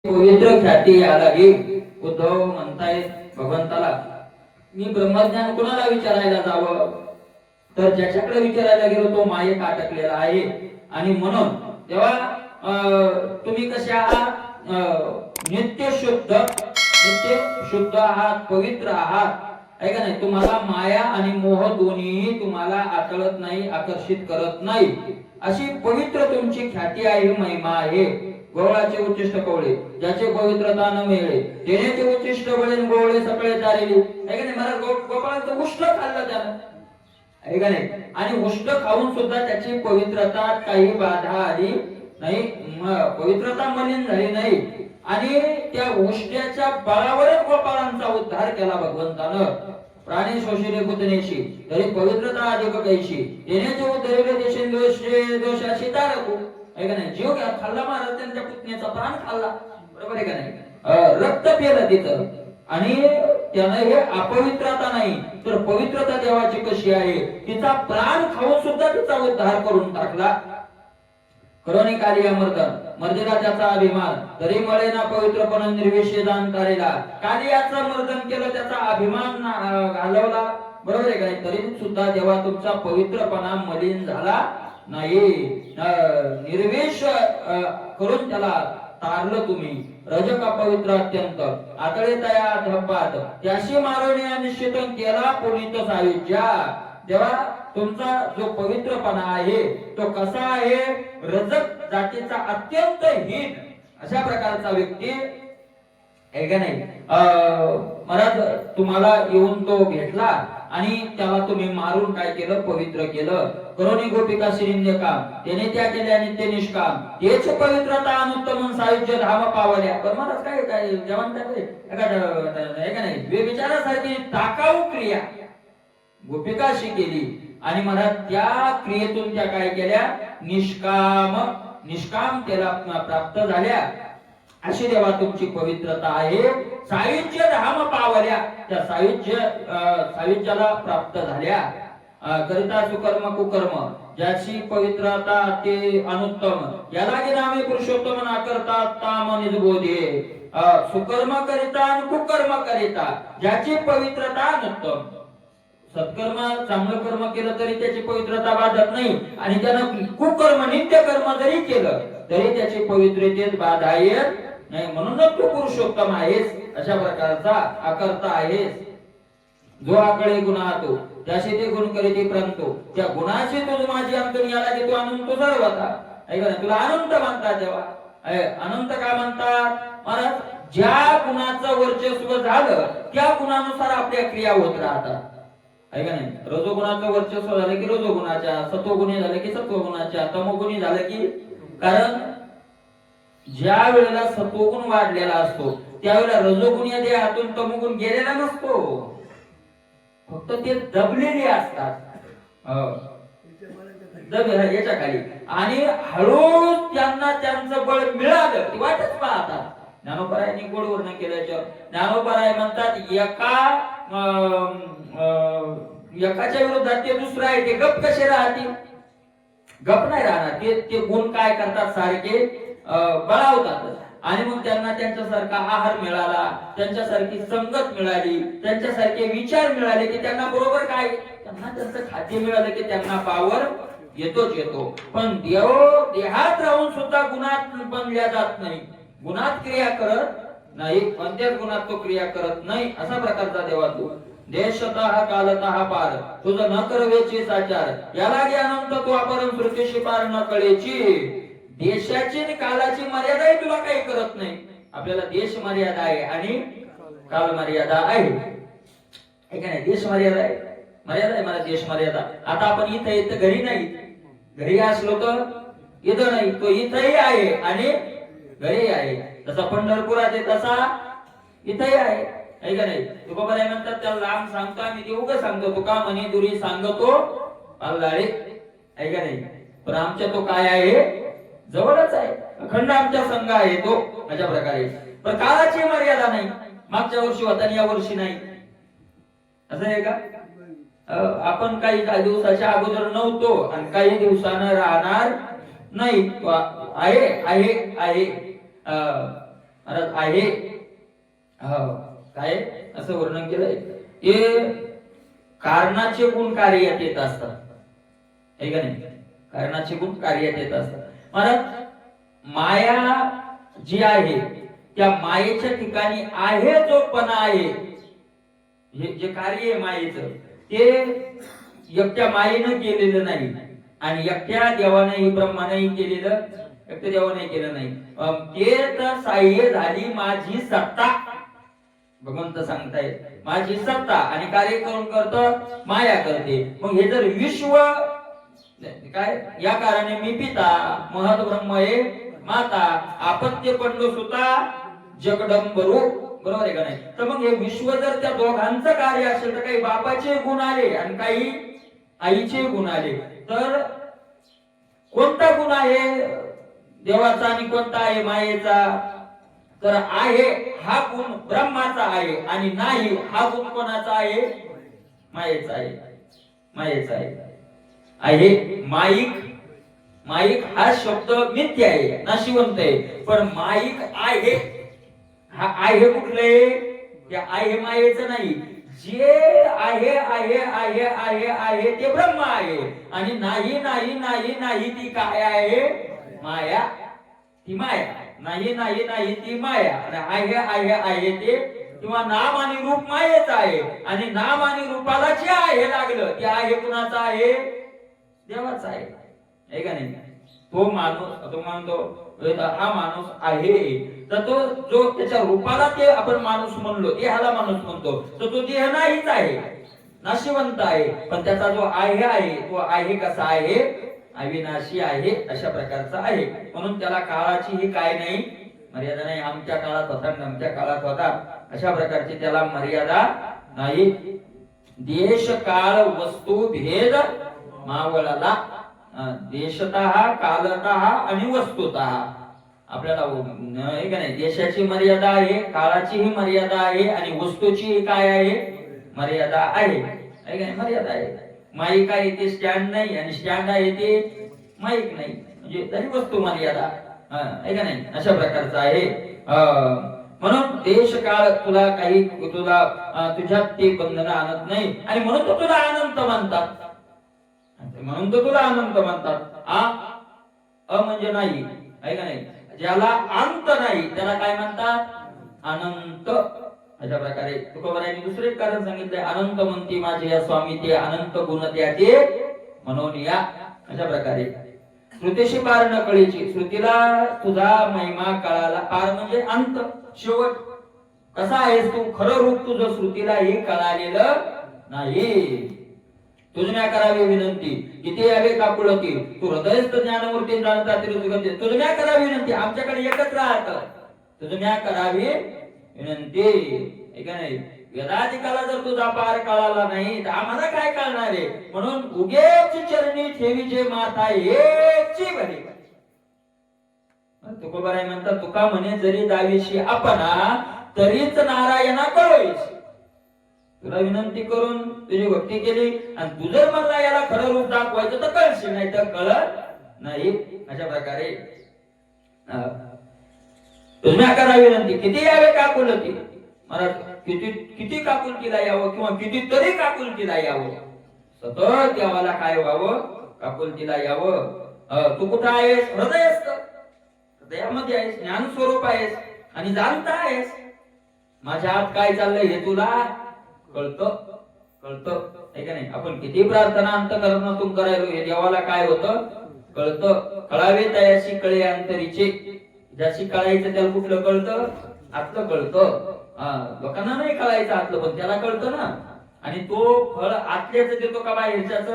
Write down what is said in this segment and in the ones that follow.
पवित्र ख्याती यालागी. उद्धव म्हणतायत भगवंताला, मी ब्रह्मज्ञान कुणाला विचारायला जावं? तर ज्याच्याकडे विचारायला गेलो तो मायेत अटकलेला आहे. आणि म्हणून तेव्हा तुम्ही कसे आहात? नित्य शुद्ध आहात, पवित्र आहात, आहे का नाही? तुम्हाला माया आणि मोह दोन्हीही तुम्हाला आकळत नाही, आकर्षित करत नाही. अशी पवित्र तुमची ख्याती आहे, महिमा आहे. गोवळाचे उच्चिष्ट कवळे, ज्याचे पवित्रता न मिळे तेनेचे उच्चिष्ट बळे गोवळे सगळे चालेली. आहे का नाही? मला गोपाळाचं उष्ट खाल्लं त्यानं, आहे का नाही? आणि उष्ट खाऊन सुद्धा त्याची पवित्रता काही बाधा आली नाही, पवित्रता मलिन झाली नाही. आणि त्या उष्ट्याच्या बळावरच गोपाळांचा उद्धार केला भगवंतानं. प्राणी शोषिले पुतनेशी तरी पवित्रता अधिक कैशी, येण्याचे उद्धरिले देशे दोषाशी तारकू. आहे का नाही? जीव घ्या खाल्ला महाराज, त्यांच्या पुतण्याचा प्राण खाल्ला, बरोबर आहे का नाही? रक्त पेलं तिथं. आणि त्यानं हे अपवित्रता नाही तर पवित्रता देवाची कशी आहे, तिचा प्राण खाऊन सुद्धा तिचा उद्धार करून टाकला. करोनी कालिया मर्दन मर्दिला त्याचा अभिमान, तरी मळे ना पवित्रपणा निर्विषेदान करेला. कालियाचं मर्दन केलं, त्याचा अभिमान घालवला, बरोबर आहे का नाही? तरी सुद्धा देवा तुमचा पवित्रपणा मलिन झाला नाही. निर्वेश करून त्याला तारलं तुम्ही. रजक पवित्र अत्यंत आतळे तया धप्पात, त्याशी मारवणे निश्चित केला पुनीत सायुज्या. तेव्हा तुमचा जो पवित्रपणा आहे तो कसा आहे? रजक जातीचा अत्यंत हीन अशा प्रकारचा व्यक्ती, आहे का नाही? महाराज तुम्हाला येऊन तो भेटला आणि त्याला तुम्ही मारून काय केलं? पवित्र केलं. करोनी गोपिका श्रींद्य काम, त्याने त्या केल्या नित्य निष्काम, तेच पवित्रता अनुत्तम सायुज्य धाम पावल्या. पण महाराज काय काय जेवण आहे का नाही? विचारासारखी टाकाऊ क्रिया गोपिकाशी केली आणि महाराज त्या क्रियेतून त्या काय केल्या? निष्काम त्याला प्राप्त झाल्या. अशी देवा तुमची पवित्रता आहे. सायुज्य धाम पावल्या, त्या सायुज्याला प्राप्त झाल्या. करिता सुकर्म कुकर्म, ज्याची पवित्रता ते अनुत्तम, याला की नामे पुरुषोत्तम ना करता ताम निजबोधे. सुकर्म करिता आणि कुकर्म करिता, ज्याची पवित्रता अनुत्तम. सत्कर्म चांगलं कर्म केलं तरी त्याची पवित्रता बाधत नाही, आणि त्यानं कुकर्म नित्य कर्म जरी केलं तरी त्याची पवित्रतेत बाधा येत नाही. म्हणूनच तू पुरुषोत्तम आहेस, अशा प्रकारचा आकर्ता आहेस. जो आकळे गुणा तो त्याशी ते गुण करीते प्रंतो, त्या गुणाशी तुझ माझी अंतून याला की तू अनंत सर्वता. ऐका ना, तुला अनंत म्हणतात. जेव्हा अनंत का म्हणतात? महाराज ज्या गुणाचं वर्चस्व झालं त्या गुणानुसार आपल्या क्रिया होत राहतात, आहे का नाही? रजोगुणाचं वर्चस्व झालं की रजोगुणाच्या, सत्वगुणी झालं की सत्वगुणाच्या, तमोगुणी झालं की, कारण ज्या वेळेला सत्वगुण वाढलेला असतो त्यावेळेला रजोगुण या देहातून तमोगुण गेलेला नसतो, फक्त ते दबलेले असतात याच्या खाली. आणि हळूहळू त्यांना त्यांचं बळ मिळालं की वाटच पाहतात. ज्ञानोबरायांनी गोडवर्ण केल्याच्या ज्ञानोबराय म्हणतात, एकाच्या विरोधात ते दुसरं आहे, ते गप कसे राहतील? गप नाही राहणार. ते गुण काय करतात? सारखे बळावतात. आणि मग त्यांना त्यांच्यासारखा आहार मिळाला, त्यांच्यासारखी संगत मिळाली, त्यांच्यासारखे विचार मिळाले की त्यांना बरोबर काय, त्यांना त्यांचं खाद्य मिळालं की त्यांना पावर येतोच येतो. पण देहात राहून सुद्धा गुणात बनल्या जात नाही, गुणात क्रिया करत नाही, कोणत्याच गुणात तो क्रिया करत नाही. असा प्रकारचा देवा तू. देशतः कालतः पार, तुझं न करवेची साचार, याला अनंत तू अपरम श्रुतीशी पार न कळेची. देशाची आणि कालाची मर्यादाही तुला काही करत नाही. आपल्याला देश मर्यादा आहे आणि काल मर्यादा आहे, का नाही? देश मर्यादा आहे, मर्यादा आहे मला देश मर्यादा. आता आपण इथं येतं, घरी नाही. घरी असलो तर इथं नाही, तो इथंही आहे आणि घरी आहे. तसा पंढरपुरात आहे तसा इथंही आहे, आहे का नाही? तुकोबा नाही म्हणतात, त्याला लांब सांगतो आम्ही, ते उगा सांगतो. तुका म्हणे दुरी सांगतो अल्लाळे, आहे का नाही? पण आमच्या तो काय आहे? जवळच आहे, अखंड आमच्या संघ आहे तो, अशा प्रकारे. पण काळाची मर्यादा नाही. मागच्या वर्षी होता आणि या वर्षी नाही, असं आहे का? आपण काही दिवसाच्या अगोदर नव्हतो आणि काही दिवसानं राहणार नाही. आहे आहे आहे. महाराज आहे काय असं वर्णन केलंय हे कारणाचे गुण कार्यात येत असतात, आहे का नाही? कारणाचे गुण कार्यात येत असतात. महाराज माया जी आहे त्या मायेच्या ठिकाणी आहे जो पणा आहे, हे जे कार्य आहे मायेचं ते एकट्या मायेनं केलेलं नाही आणि एकट्या देवानेही ब्रह्मानेही केलेलं एकट्या देवाने केलं नाही. ते तर साह्य झाली माझी सत्ता, भगवंत सांगताय माझी सत्ता आणि कार्य करून करतो माया करते. मग हे जर विश्व काय या कारणे मी पिता महत ब्रह्म हे माता आपत्य पंडो सुता जगदंबरू, बरोबर आहे का नाही? तर मग हे विश्व जर त्या दोघांचं कार्य असेल तर काही बापाचे गुण आले आणि काही आईचे गुण आले, तर कोणता गुण आहे देवाचा आणि कोणता आहे मायेचा? तर आहे हा गुण ब्रह्माचा आहे आणि नाही हा गुण कोणाचा आहे? मायेचा आहे, मायेचा आहे. आहे माईक, माईक हा शब्द मिथ्या आहे, नाशिवंत आहे, पण माईक आहे हा आहे कुठले? ते आहे मायेचं नाही. जे आहे आहे आहे आहे आहे ते ब्रह्म आहे आणि नाही नाही नाही नाही ती काय आहे? माया. ती माया नाही नाही नाही ती माया आणि आहे आहे आहे ते किंवा नाम आणि रूप मायेच आहे आणि नाम आणि रूपाला जे आहे लागलं ते आहे कुणाचं आहे? देवाचा आहे का नाही? तो माणूस तो म्हणतो हा माणूस आहे, तर तो जो त्याच्या रूपाला ते आपण माणूस म्हणलो ते ह्याला माणूस म्हणतो, तर तो देह नाहीच आहे, नाशिवंत आहे. पण त्याचा जो आहे तो आहे कसा आहे? अविनाशी आहे, अशा प्रकारचा आहे. म्हणून त्याला काळाची ही काय नाही मर्यादा नाही. आमच्या काळात होता आमच्या काळात होता अशा प्रकारची त्याला मर्यादा नाही. देश काळ वस्तू भेद मावळला, देशतः कालतः आणि वस्तुतः आपल्याला आहे का नाही? देशाची मर्यादा आहे, काळाची ही मर्यादा आहे आणि वस्तूची काय आहे? मर्यादा आहे का नाही? मर्यादा आहे. माईक आहे ते स्टँड नाही आणि स्टँड आहे ते माईक नाही, म्हणजे तरी वस्तू मर्यादा आहे का नाही? अशा प्रकारचा आहे. म्हणून देश काळ तुला काही तुझ्यात ते बंधन आणत नाही आणि म्हणून तो तुला अनंत म्हणतात, म्हणून तो तुला अनंत म्हणतात. अ म्हणजे नाही, आहे का नाही? ज्याला अंत नाही त्याला काय म्हणतात? अनंत. अशा प्रकारे तुकोबारायांनी दुसरे कारण सांगितले, अनंत म्हणती माझे या स्वामी ते अनंत गुण त्याचे म्हणून या. अशा प्रकारे श्रुतीशी पार न कळीची, श्रुतीला तुझा महिमा कळाला. पार म्हणजे अंत, शेवट. कसा आहेस तू? खरं रूप तुझं श्रुतीला हे कळालेलं नाही. तुझम्या करावी विनंती किती यावे काकुळती, तू हृदयस्थ ज्ञानमूर्ती जाणता तिरुगती. तुझम्या करावी विनंती, आमच्याकडे एकच राहत, तुझम्या करावी विनंती, आहे का नाही? वेदाधिकाला जर तुझा पार कळाला नाही तर आम्हाला काय कळणार आहे? म्हणून उगेच चरणी ठेवीचे माथा एकची भरी. तुकोबाराय म्हणतात, तुका म्हणे जरी दावीशी आपणा तरीच नारायणा कळोईस. तुला विनंती करून तुझी भक्ती केली आणि तू जर म्हणला याला खरं रूप दाखवायचं तर कळशील, नाही तर कळत नाही. अशा प्रकारे तुझ्या करा विनंती किती यावे काकुलती. मला किती काकुलतीला यावं किंवा किती तरी काकुलतीला यावं, सतत देवाला काय व्हावं? काकुलतीला यावं. तू कुठं आहेस? हृदयस्थ, हृदयामध्ये आहेस, ज्ञान स्वरूप आहेस आणि जाणता आहेस. माझ्या आत काय चाललंय हे तुला कळतं, आहे का नाही? आपण किती प्रार्थना अंतःकरणातून करायलो हे देवाला काय होतं? कळतं. कळावे तयाशी कळे अंतरीचे. ज्याशी कळायचं त्याला कुठलं कळतं? आतलं कळतं. लोकांना नाही कळायचं आतलं, पण त्याला कळतं ना. आणि तो फळ आतल्याच देतो का बाहेरच्याच?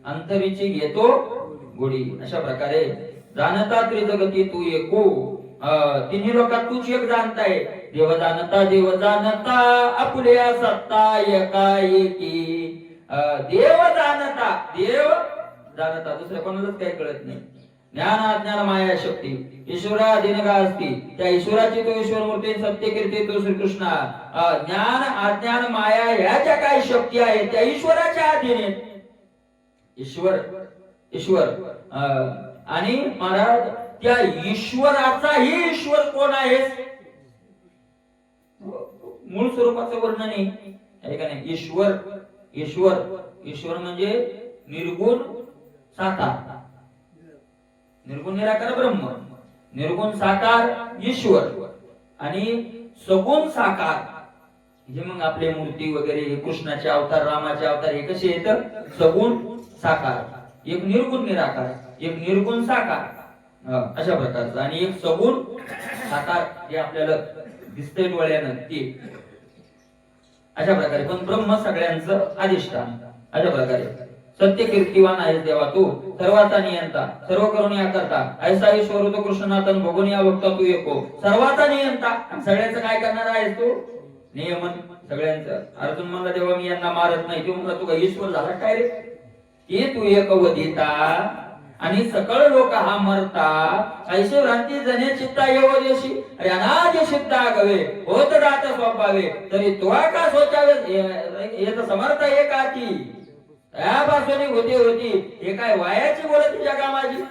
अंतरीची घेतो गोडी. अशा प्रकारे जाणता त्रिजगती तू एकू, तिन्ही लोकात तूच एक जाणताय. देव जाणता आपुल्या सत्ता एकाएकी. देव जाणता दुसऱ्या कोणालाच काही कळत नाही. ज्ञान अज्ञान माया शक्ती ईश्वरा दिनगा असती, त्या ईश्वराची तो ईश्वर मूर्ती, सत्य कीर्ती तो श्रीकृष्णा. ज्ञान अज्ञान माया ह्या ज्या काही शक्ती आहेत त्या ईश्वराच्या अधीन ईश्वर. आणि महाराज त्या ईश्वराचाही ईश्वर कोण आहे? मूळ स्वरूपाचं वर्णन आहे का नाही? ईश्वर ईश्वर ईश्वर म्हणजे निर्गुण साकार, निर्गुण निराकार ब्रह्म, निर्गुण साकार ईश्वर आणि सगुण साकार. हे मग आपले मूर्ती वगैरे कृष्णाचे अवतार, रामाचे अवतार हे कसे येतं? सगुण साकार. एक निर्गुण निराकार, एक निर्गुण साकार, अशा प्रकारचं, आणि एक सगुण साकार हे आपल्याला दिसतंय डोळ्यानं ते अशा प्रकारे. पण ब्रह्म सगळ्यांचं अधिष्ठान. अशा प्रकारे सत्य कीर्तिवान आहे देवा तू, सर्वाचा नियंता, सर्व करुणी करता, ऐसा ईश्वर तो कृष्णनाथन भगुनिया भक्ता तू एको. सर्वाचा नियंता, सगळ्यांचं काय करणार आहेस तू? नियमन सगळ्यांचं. अर्जुन म्हणला तेव्हा मी यांना मारत नाही, तू म्हणला तू का ईश्वर झाला काय रे? ते तू एक वदिता आणि सकळ लोक हा मरता, ऐसे भ्रांती जने चित्ता येवदेशी, अरे अनाद सिद्धा गवे होत दात स्वभावे, तरी तुवा का सोचावे हे तर समर्थ एक आती. त्यापासून होती हे काय वायाची बोलत जगा माझी?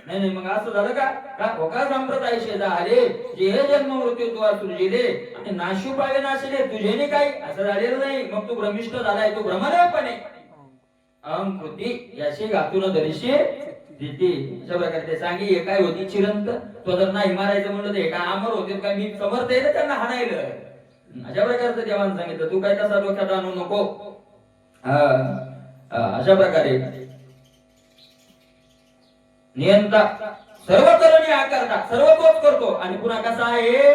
नाही नाही, मग असं झालं का होका संप्रदाय शेजा आले, जे हे जन्म मृत्यू तुला सृजिले आणि नाशू पावे नाशिले तुझेने काही असं झालेलं नाही. मग तू भ्रमिष्ठ झालाय, तू भ्रमणपणे अंकृती याशी घातून दरीशी देते. अशा प्रकारे ते सांगी हे काय होती चिरंत, तो जर नाही मारायचं म्हणलं तर हे काय अमर होते काय? मी समर्थ आहे ना त्यांना हाणायलं. अशा प्रकारचं देवानं सांगितलं, तू काय तसा डोक्यात आणू नको. अशा प्रकारे नियंता, सर्व करुणी आकरता, सर्व तोच करतो आणि पुन्हा कसा आहे?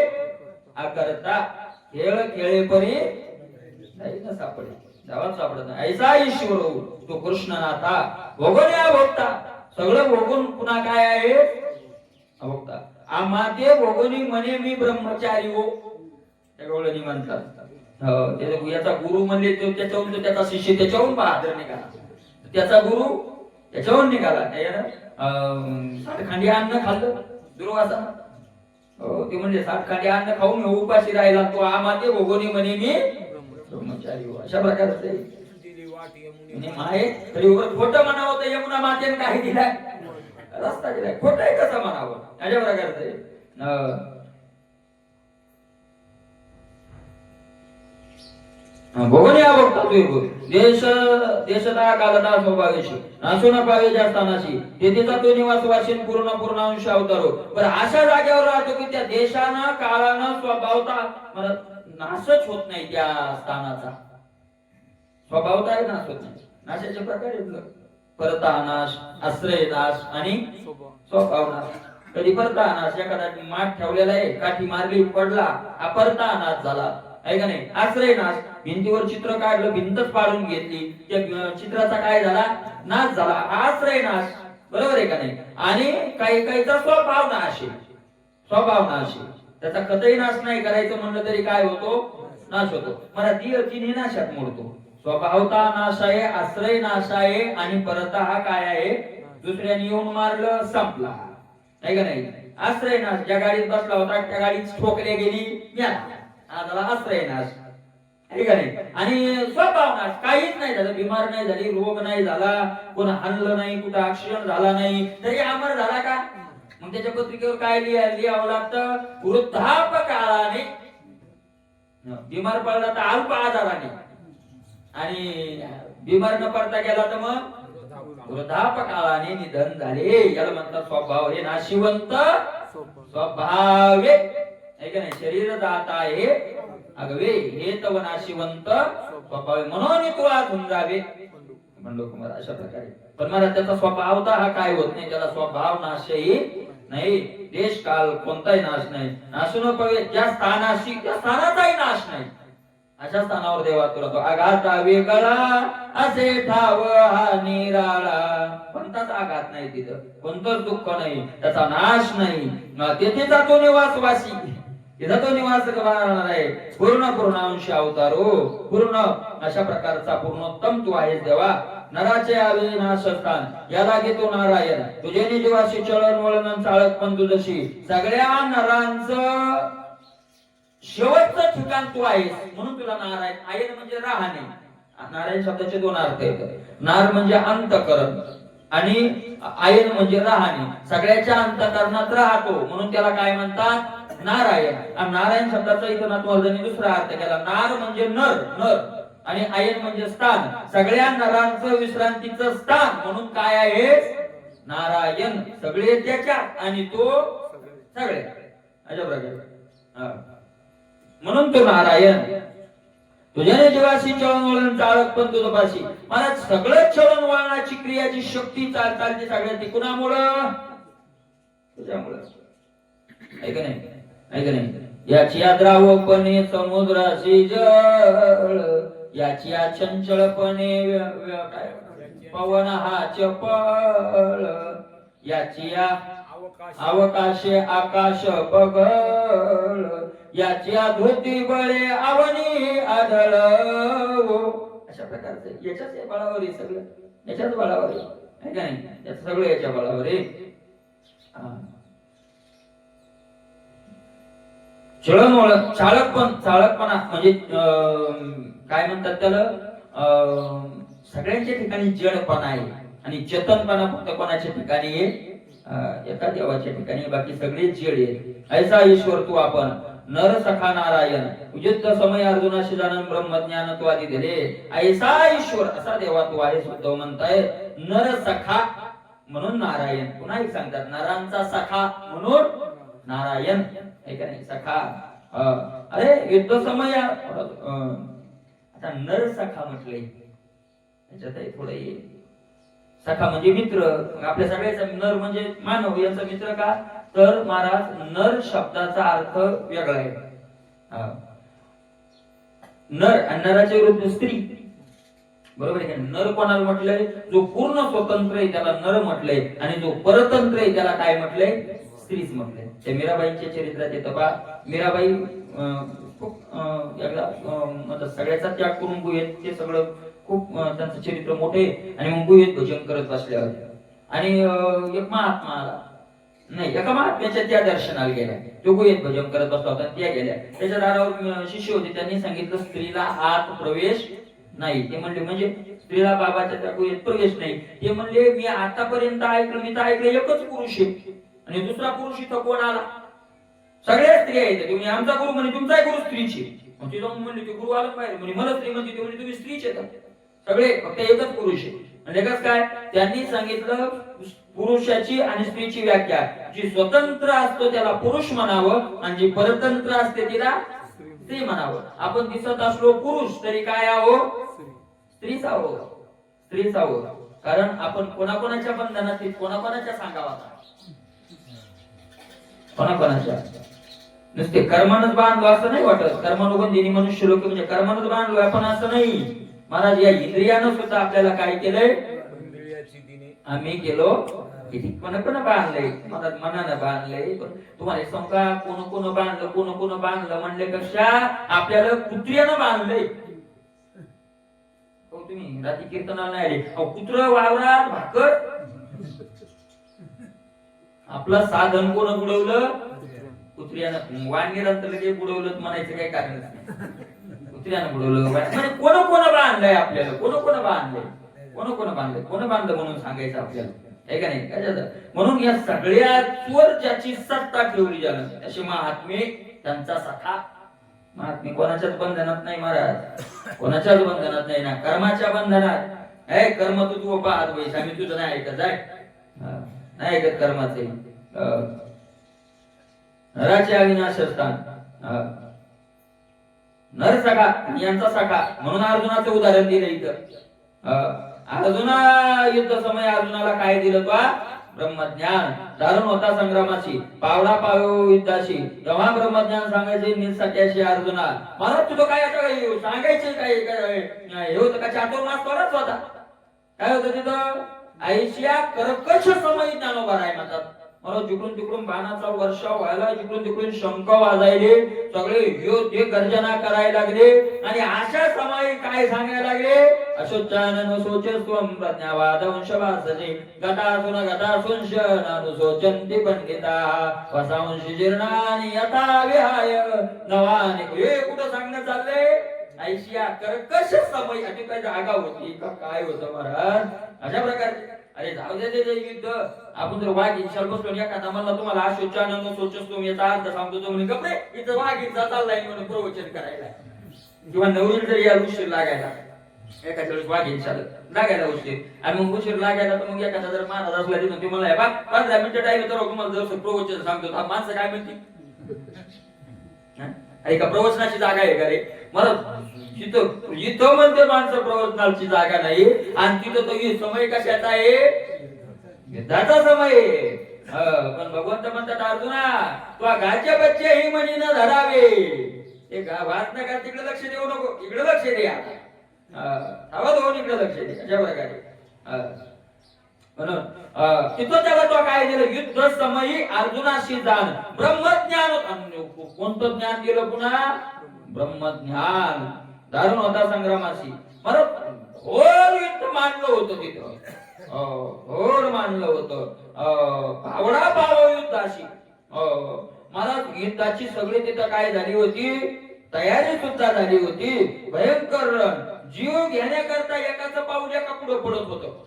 आकरता. खेळ खेळेपरी नाही ना सापडे, देवात सापडत नाही. ऐसा ईश्वर तो कृष्णनाथा भोगण्या भोगता, सगळं भोगून पुन्हा काय आहे? भोगता. आम्हाते भोगुनी म्हणे मी ब्रह्मचारी हो, त्यावेळी म्हणतात. याचा गुरु म्हणले तो त्याच्याहून, तो त्याचा शिष्य त्याच्याहून बहादर निघाला, त्याचा गुरु त्याच्याहून निघाला. 60 खांडी अन्न खाल्लं दुर्वासा, ते म्हणजे 60 खांडी अन्न खाऊन उपाशी राहिला तो. आम्हाते भोगुनी म्हणे मी ब्रह्मचारी हो. अशा प्रकारचं आहे. तरी उगाच खोटं म्हणावं तर यमुना मातेने काही दिलाय? रस्ता दिलाय. खोटं आहे कसं म्हणावं? अशा प्रकारचं आहे. भोगण्या भोगता तू देश देशदा कालदा स्वभावेशी नाशू न पावे ज्या स्थानाशी तेथेचा तो निवास वाशीन पूर्ण पूर्णांश अवतारो. पण अशा जागेवर राहतो की त्या देशानं काळानं स्वभावता नाशच होत नाही, त्या स्थानाचा स्वभावता नाश होत नाही. नाशाचे प्रकार परता नाश, आश्रय नाश आणि स्वभाव नाश. कधी परता नाश, एखादा माठ ठेवलेला आहे, काठी मारली पडला, हा परता नाश झाला आहे का नाही? आश्रय नाश, भिंतीवर चित्र काढलं, भिंतच पाडून घेतली, त्या चित्राचा काय झाला? नाश झाला, आश्रय नाश. बरोबर आहे का नाही? आणि काही काहीचा स्वभाव नाश आहे, स्वभाव नाश आहे. त्याचा कतही नाश नाही करायचं म्हणलं तरी काय होतो? नाश होतो. मला तिन्ही नाशात मोडतो. स्वभावता नाश आहे, आश्रय नाश आहे आणि परता हा काय आहे? दुसऱ्याने येऊन मारलं, संपला आहे का नाही? आश्रय नाश, ज्या गाडीत बसला होता त्या गाडीत ठोकल्या गेली, त्याला आश्रय नाश आहे का नाही? आणि स्वभाव नाश, काहीच नाही झालं, बिमार नाही झाली, रोग नाही झाला, कोणा हल्लं नाही, कुठं ऍक्सिडेंट झाला नाही, तरी अमर झाला का? मग त्याच्या पत्रिकेवर काय लिहावं लागतं? वृद्धापकाळाने. बिमार पडला तर अल्प आजाराने, आणि बिमार न पडता गेला तर मग वृद्धापकाळाने निधन झाले. याला म्हणतात स्वभाव. हे नाशिवंत स्वभावे आहे का नाही? शरीर दाता आहे अगवे, हे तव नाशिवंत स्वभावे म्हणून तू आतून जावे म्हणलो कुमार. अशा प्रकारे पण मला त्याचा स्वभाव हा काय होत नाही, त्याला स्वभाव नाशही नाही, देश काल कोणताही नाश नाही. नाशून पवे ज्या स्थानाशी त्या स्थानाचाही नाश नाही, अशा स्थानावर देवा तुला तो आघाता वेगळा असे ठाव हा निराळा. कोणताच आघात नाही तिथं, कोणतंच दुःख नाही, त्याचा नाश नाही. तेथे जातो निवासवासी, तिथं तो निवास राहणार आहे. पूर्ण पूर्णांश अवतारो, पूर्ण अशा प्रकारचा पूर्णोत्तम तू आहेस देवा. नराचे अविनाशस्थान याला घेतो नारायण, तुझे निवासी चळण वळण चाळत पण तुझशी. सगळ्या नरांचं शेवटचं ठिकाण तू आहेस म्हणून तुला नारायण. आयन म्हणजे राहणे. नारायण शब्दाचे दोन अर्थ आहेत. नार म्हणजे अंतकरण आणि आयन म्हणजे राहणे, सगळ्याच्या अंतःकरणात राहतो म्हणून त्याला काय म्हणतात? नारायण. आणि नारायण शब्दाचा इथं नाथवर्धांनी दुसरा अर्थ केला. नार म्हणजे नर, नर, आणि आयन म्हणजे स्थान, सगळ्या नरांचं विश्रांतीचं स्थान म्हणून काय आहे? नारायण. सगळे त्याच्यात आणि तो सगळे अशा प्रकारे. म्हणून तो नारायण. तुझ्याने जीवाशी चळणवळण चालत पण तुझपाशी. मला सगळं चळणवळणाची क्रियाची शक्ती चालते सगळ्या ती कुणामुळं? तुझ्यामुळं. ऐक नाही, ऐक नाही. याची द्रावपणे समुद्राशी जळ, याची चंचलपणे पवन हा चपळ, याची अवकाशे आकाश पगळ, याची धोती बळे आवनी आढळ. अशा प्रकारचे याच्याच बळावर आहे सगळं, याच्याच बळावर आहे का नाही? याच सगळं याच्या बळावर आहे. चाळकपणा म्हणजे काय म्हणतात त्याला? सगळ्यांच्या ठिकाणी जडपणा आहे आणि चेतनपणा फक्त कोणाच्या ठिकाणी आहे? एका देवाच्या ठिकाणी. बाकी सगळे जड आहेत. ऐसा ईश्वर तू आपण नर सखा नारायण, युद्ध समय अर्जुनाशी जाणून ब्रह्मज्ञान तू आधी दिले. ऐसा ईश्वर असा देवा तू आहे. सुद्धा म्हणताय नर सखा म्हणून नारायण. पुन्हा एक सांगतात नरांचा सखा म्हणून नारायण. आहे का नाही? सखा. अरे युद्ध समय आता नर सखा म्हटलंय, त्याच्यात थोडं सखा म्हणजे मित्र. आपल्या सगळ्याचा नर म्हणजे मानव, यांचा मित्र का? तर महाराज नर शब्दाचा अर्थ वेगळा आहे. नर आणि नराच्या विरुद्ध स्त्री. बरोबर आहे का? नर कोणाला म्हटलंय? जो पूर्ण स्वतंत्र आहे त्याला नर म्हटलंय, आणि जो परतंत्र आहे त्याला काय म्हटलंय? स्त्रीच म्हटलंय. ते मीराबाईंच्या चरित्रात येतं पहा. मीराबाई खूप एकदा सगळ्याचा त्याग करून गुहेत, ते सगळं खूप त्यांचं चरित्र मोठे, आणि मग गुहेत भजन करत बसल्या होत्या. आणि एक महात्मा आला, नाही एका महात्म्याच्या त्या दर्शनाला गेल्या. तो गुहेत भजन करत बसला होता, त्या गेल्या. त्याच्या दारावर शिष्य होते, त्यांनी सांगितलं स्त्रीला आत प्रवेश नाही. ते म्हणले म्हणजे स्त्रीला बाबाच्या त्या गुहेत प्रवेश नाही. ते म्हणले मी आतापर्यंत ऐकलं, मी तर ऐकलं एकच पुरुष आहे, आणि दुसरा पुरुष इथं कोण आला? सगळ्या स्त्रिया येते. तुम्ही आमचा गुरु म्हणे तुमचा गुरु स्त्रीची. मग ती जाऊन म्हणली ते गुरु आला पाहिजे म्हणे, मला स्त्री म्हणते, म्हणजे तुम्ही स्त्रीचे का? सगळे फक्त एकच पुरुष आहे. म्हणजे एकच काय? त्यांनी सांगितलं पुरुषाची आणि स्त्रीची व्याख्या. जी स्वतंत्र असतो त्याला पुरुष म्हणावं, आणि जी परतंत्र असते तिला स्त्री म्हणावं. आपण दिसत असलो पुरुष तरी काय आहो? स्त्रीच आहो, स्त्रीच आहो. कारण आपण कोणाकोणाच्या बंधनात, कोणाकोणाच्या सांगावा, कोणाकोणाच्या. नुसते कर्मानच बांधलो असं नाही वाटत. कर्मानुबंधीने मनुष्य लोक म्हणजे कर्मानच बांधलो आपण असं नाही. महाराज या इंद्रियानं सुद्धा आपल्याला काय केलंय? आम्ही गेलो किती कोण बांधलंय, महाराज मनानं बांधलंय. तुम्हाला सांगा कोण बांधलं, कोण बांधलं म्हणले कशा? आपल्याला कुत्र्यानं बांधलंय. हो तुम्ही रात्री कीर्तनाला नाही आले, कुत्र वावरात भाकर. आपलं साधन कोण बुडवलं? कुत्र्यानं. वाणीरात लगे बुडवलं म्हणायचं काही कारण नाही. कुत्र्यानं बुडवलं म्हणजे कोण बांधलंय आपल्याला? कोण बांधलंय? कोण बांधलं म्हणून सांगायचं आपल्याला, आहे का नाही? काय म्हणून या सगळ्या चोर ज्याची सत्ता ठेवली जाणं, असे महात्मे त्यांचा सखा. महात्मे कोणाच्याच बंधनात नाही महाराज, कोणाच्याच बंधनात नाही ना. कर्माच्या बंधनात आहे. कर्म तू पाहत बैस, आम्ही तुझं नाही ऐकत आहे, नाही ऐकत कर्माचे. नराचे अविनाश स्थान. नर सखा यांचा सखा म्हणून अर्जुनाचं उदाहरण दिलं इथं. अर्जुना युद्ध समय अर्जुनाला काय दिलं? ब्रह्मज्ञान. दारुण होता संग्रामाशी, पावला पाव युद्धाशी. तेव्हा ब्रह्मज्ञान सांगायचे निसक्याशी अर्जुना. मला तुझं काय आता सांगायचे काय? हे होतं का? चातुर्मास परत होता. काय होतं तिथं? आयुष्या कर्कश समय ज्ञानोबा आहे म्हणतात. मला जिकडून तिकडून बाणाचा वर्षाव व्हायला, जिकडून तिकडून शंख वाजायले, सगळे योद्धे गर्जना करायला लागले. आणि अशा समय काय सांगायला लागले? अशोचानन सोचस्त्वं प्रज्ञावादंशवासजे गतासुन गतासुंशनानुशोचन्ति पंडिताः वसांशि जीर्णानि यथा विहाय नवानि. हे कुठं सांगणं चाललंय? ऐशिया कर्कश समय आणि काय जागा होती का काय होतं महाराज अशा प्रकारचे. अरे जाऊ दे ते युद्ध आपण जर वाघ विशाल बसलो एखादा म्हणला तुम्हाला आशोचानंद सोचस तुम्ही याचा अर्थ सांगतो तो म्हणे कपडे इथं वाघ इथं चाललाय म्हणून प्रवचन करायला किंवा नवरील जरी या उशीर लागायला एखाद्या वेळेस वाघ विशाल लागायला उशीर आणि मग उशीर लागायला तर मग एखादा जर महाराज असला तिथून ते मला बा 15 मिनिटं टाइम तर तुम्हाला जर प्रवचन सांगतो माणसं काय म्हणते अरे का प्रवचनाची जागा आहे का रे मला तिथं इथं म्हणते माणसं प्रवचनाची जागा नाही आणि तिथं तो समय कशाचा आहे युद्धाचा समय पण भगवंत म्हणतात अर्जुना तू घाचे बच्चे ही म्हणी न धरावे ते वाच नका तिकडे लक्ष देऊ नको इकडे लक्ष द्या आवाज होऊन इकडे लक्ष दे अशा प्रकारे म्हणून तिथं त्याला तो काय दिलं युद्ध समयी अर्जुनाशी जाण ब्रह्मज्ञान कोणतं ज्ञान दिलं पुन्हा ब्रह्मज्ञान दारुण होता संग्रामाशी म्हणून घोर युद्ध मानलं होतं तिथं घोर मानलं होतं भावडा भाव युद्धाशी मला युद्धाची सगळी तिथं काय झाली होती तयारी सुद्धा झाली होती भयंकर रण जीव घेण्याकरता एकाचं पाऊल एका पुढे पडत होतं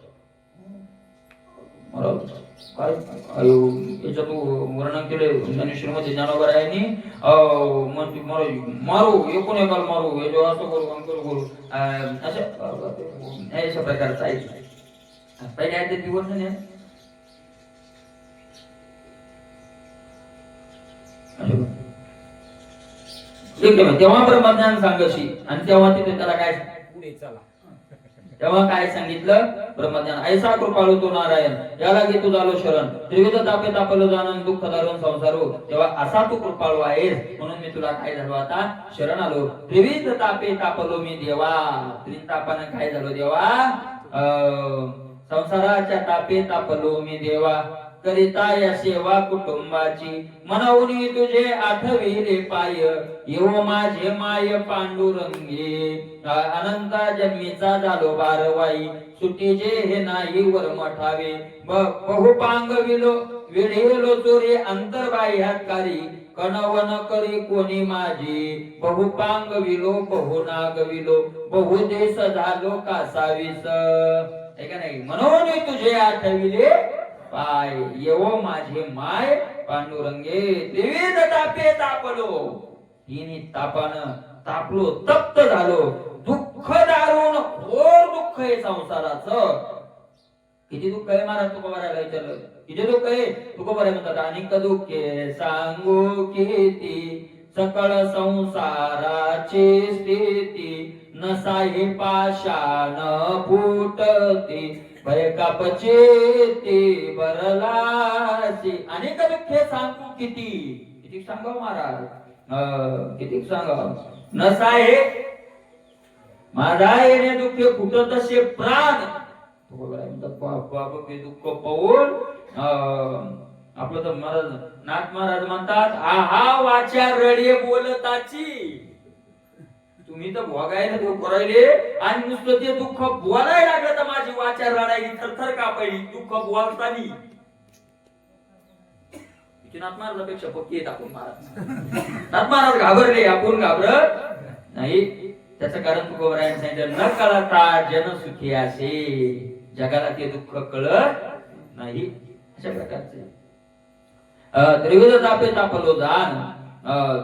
काय याच्यात वर्णन केले ज्ञानेश्वरमध्ये ज्ञानोबरायांनी मारू एकूण एकाला मारू हे जेव्हा असं करू अंकर करू अशा प्रकारचं आहे पहिले आहे ते वर्णन आहे तेव्हा ब्रह्मज्ञान सांगशी आणि तेव्हा तिथे त्याला काय पुढे चला तेव्हा काय सांगितलं ब्रह्मज्ञान ऐसा कृपाळू तो नारायण याला घे तू झालो शरण त्रिविध तापे तापलो जाणून दुःख दारुण संसारो तेव्हा असा तू कृपाळू आहेस म्हणून मी तुला काय झालो आता शरण आलो त्रिविध तापे तापलो मी देवा त्रितापानं काय झालो देवा संसाराच्या तापे तापलो मी देवा करिता या सेवा कुटुंबाची मनवणी तुझे आठविले पाय येव माझे माय पांडुरंगे अनंता जन्मीचा झालो बारवाई सुटीचे हे नाही वर मठावे बहुपांग विलो विढेलो चोरे अंतर्बाह्याकारी कणवन करी कोणी माझी बहुपांग विलो बहुनाग विलो बहुदेश झालो कासावीस आहे का नाही म्हणून तुझे आठविले पाय येवो माझे माय पांडुरंगे त्रिविध तापे तापलो तिन्ही तापानं तापलो तप्त झालो दुःख दारुण घोर दुःख आहे संसाराचं किती दुःख आहे महाराज तुकोबाराला विचारलं किती दुःख आहे तुकोबारा म्हणतात अनेक दुःखे सांगू किती सकळ संसाराची स्थिती नसा हे पाषाण फुटते भय कापचे ते बरलासी अनेक दुःखे सांगू किती किती सांगाव महाराज किती सांगाव नसा हे माझा येणे दुःखे फुटत असे प्राण दुःख पाहून आपलं तर महाराज नाथ महाराज म्हणतात आहा वाचा रडे बोलताची तुम्ही तर भोगायला दुःख करायले आणि नुसतं ते दुःख बोलायला लागलं तर माझी वाचा रडायली थरथर कापायली दुःख बोलतानी नाथ महाराजापेक्षा पक्की येत आपण महाराज नाथ महाराज घाबरले आपण घाबरत नाही त्याचं कारण तुकोबरायांनी सांगितलं न कळता जन सुखी असे जगाला ते दुःख कळत नाही अशा प्रकारचे त्रिविध तापे तापलो दान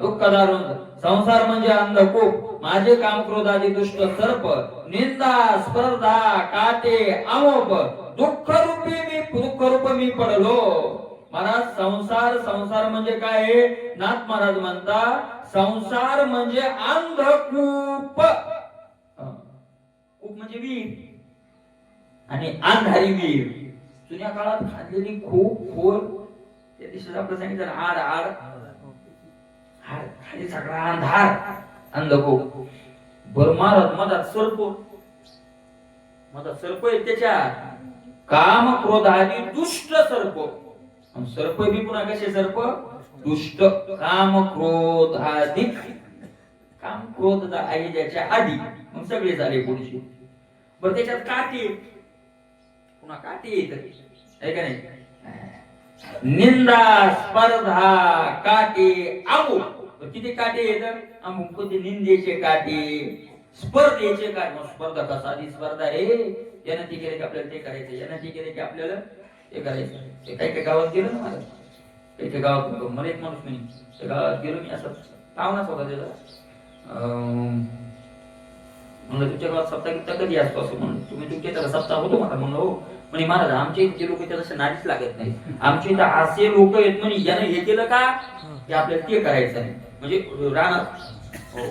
दुःख दारुण संसार म्हणजे अंधकूप माझे काम क्रोध आदी दुष्ट सर्प निंदा स्पर्धा काटे आमोप दुःख रूप मी पडलो महाराज संसार म्हणजे काय नाथ महाराज म्हणतात संसार म्हणजे अंधकूप कूप म्हणजे विहीर आणि अंधारी विहीर जुन्या काळात खाल्लेली खूप खोल त्या दिवशी आपलं सांगितलं आड आड खाली सगळा अंधार अंधकूप बर महाराज मधात सर्प आहे त्याच्यात काम क्रोध आदी दुष्ट सर्प सर्प बी पुन्हा कसे सर्प दुष्ट काम क्रोध आदी काम क्रोध आहे ज्याच्या आधी मग सगळे झाले पुढचे बर त्याच्यात काठी पुन्हा काठी येत आहे का नाही निंदा स्पर्धा काटे आमू किती काटे येत अमुक किती निंदेचे काटे स्पर्धेचे काय मग स्पर्धा कसा ती स्पर्धा आहे यानं ती केले की आपल्याला ते करायचं यानं ती केले की आपल्याला ते करायचं ते काही काही गावात गेलं ना मला काही काही गावात मला एक माणूस म्हणे त्या गावात गेलो मी असं पाहुणाच होता त्याचा म्हणलं तुमच्या गावात सप्ताह किती कधी असतो असं म्हणून तुम्ही तुमच्या इथं सप्ताह होतो मला म्हणलं हो म्हणे महाराज आमच्या इथे लोक तसं नादीच लागत नाही आमच्या इथं असे लोक आहेत म्हणे यानं हे केलं का की आपल्याला ते करायचं आहे म्हणजे राहणार हो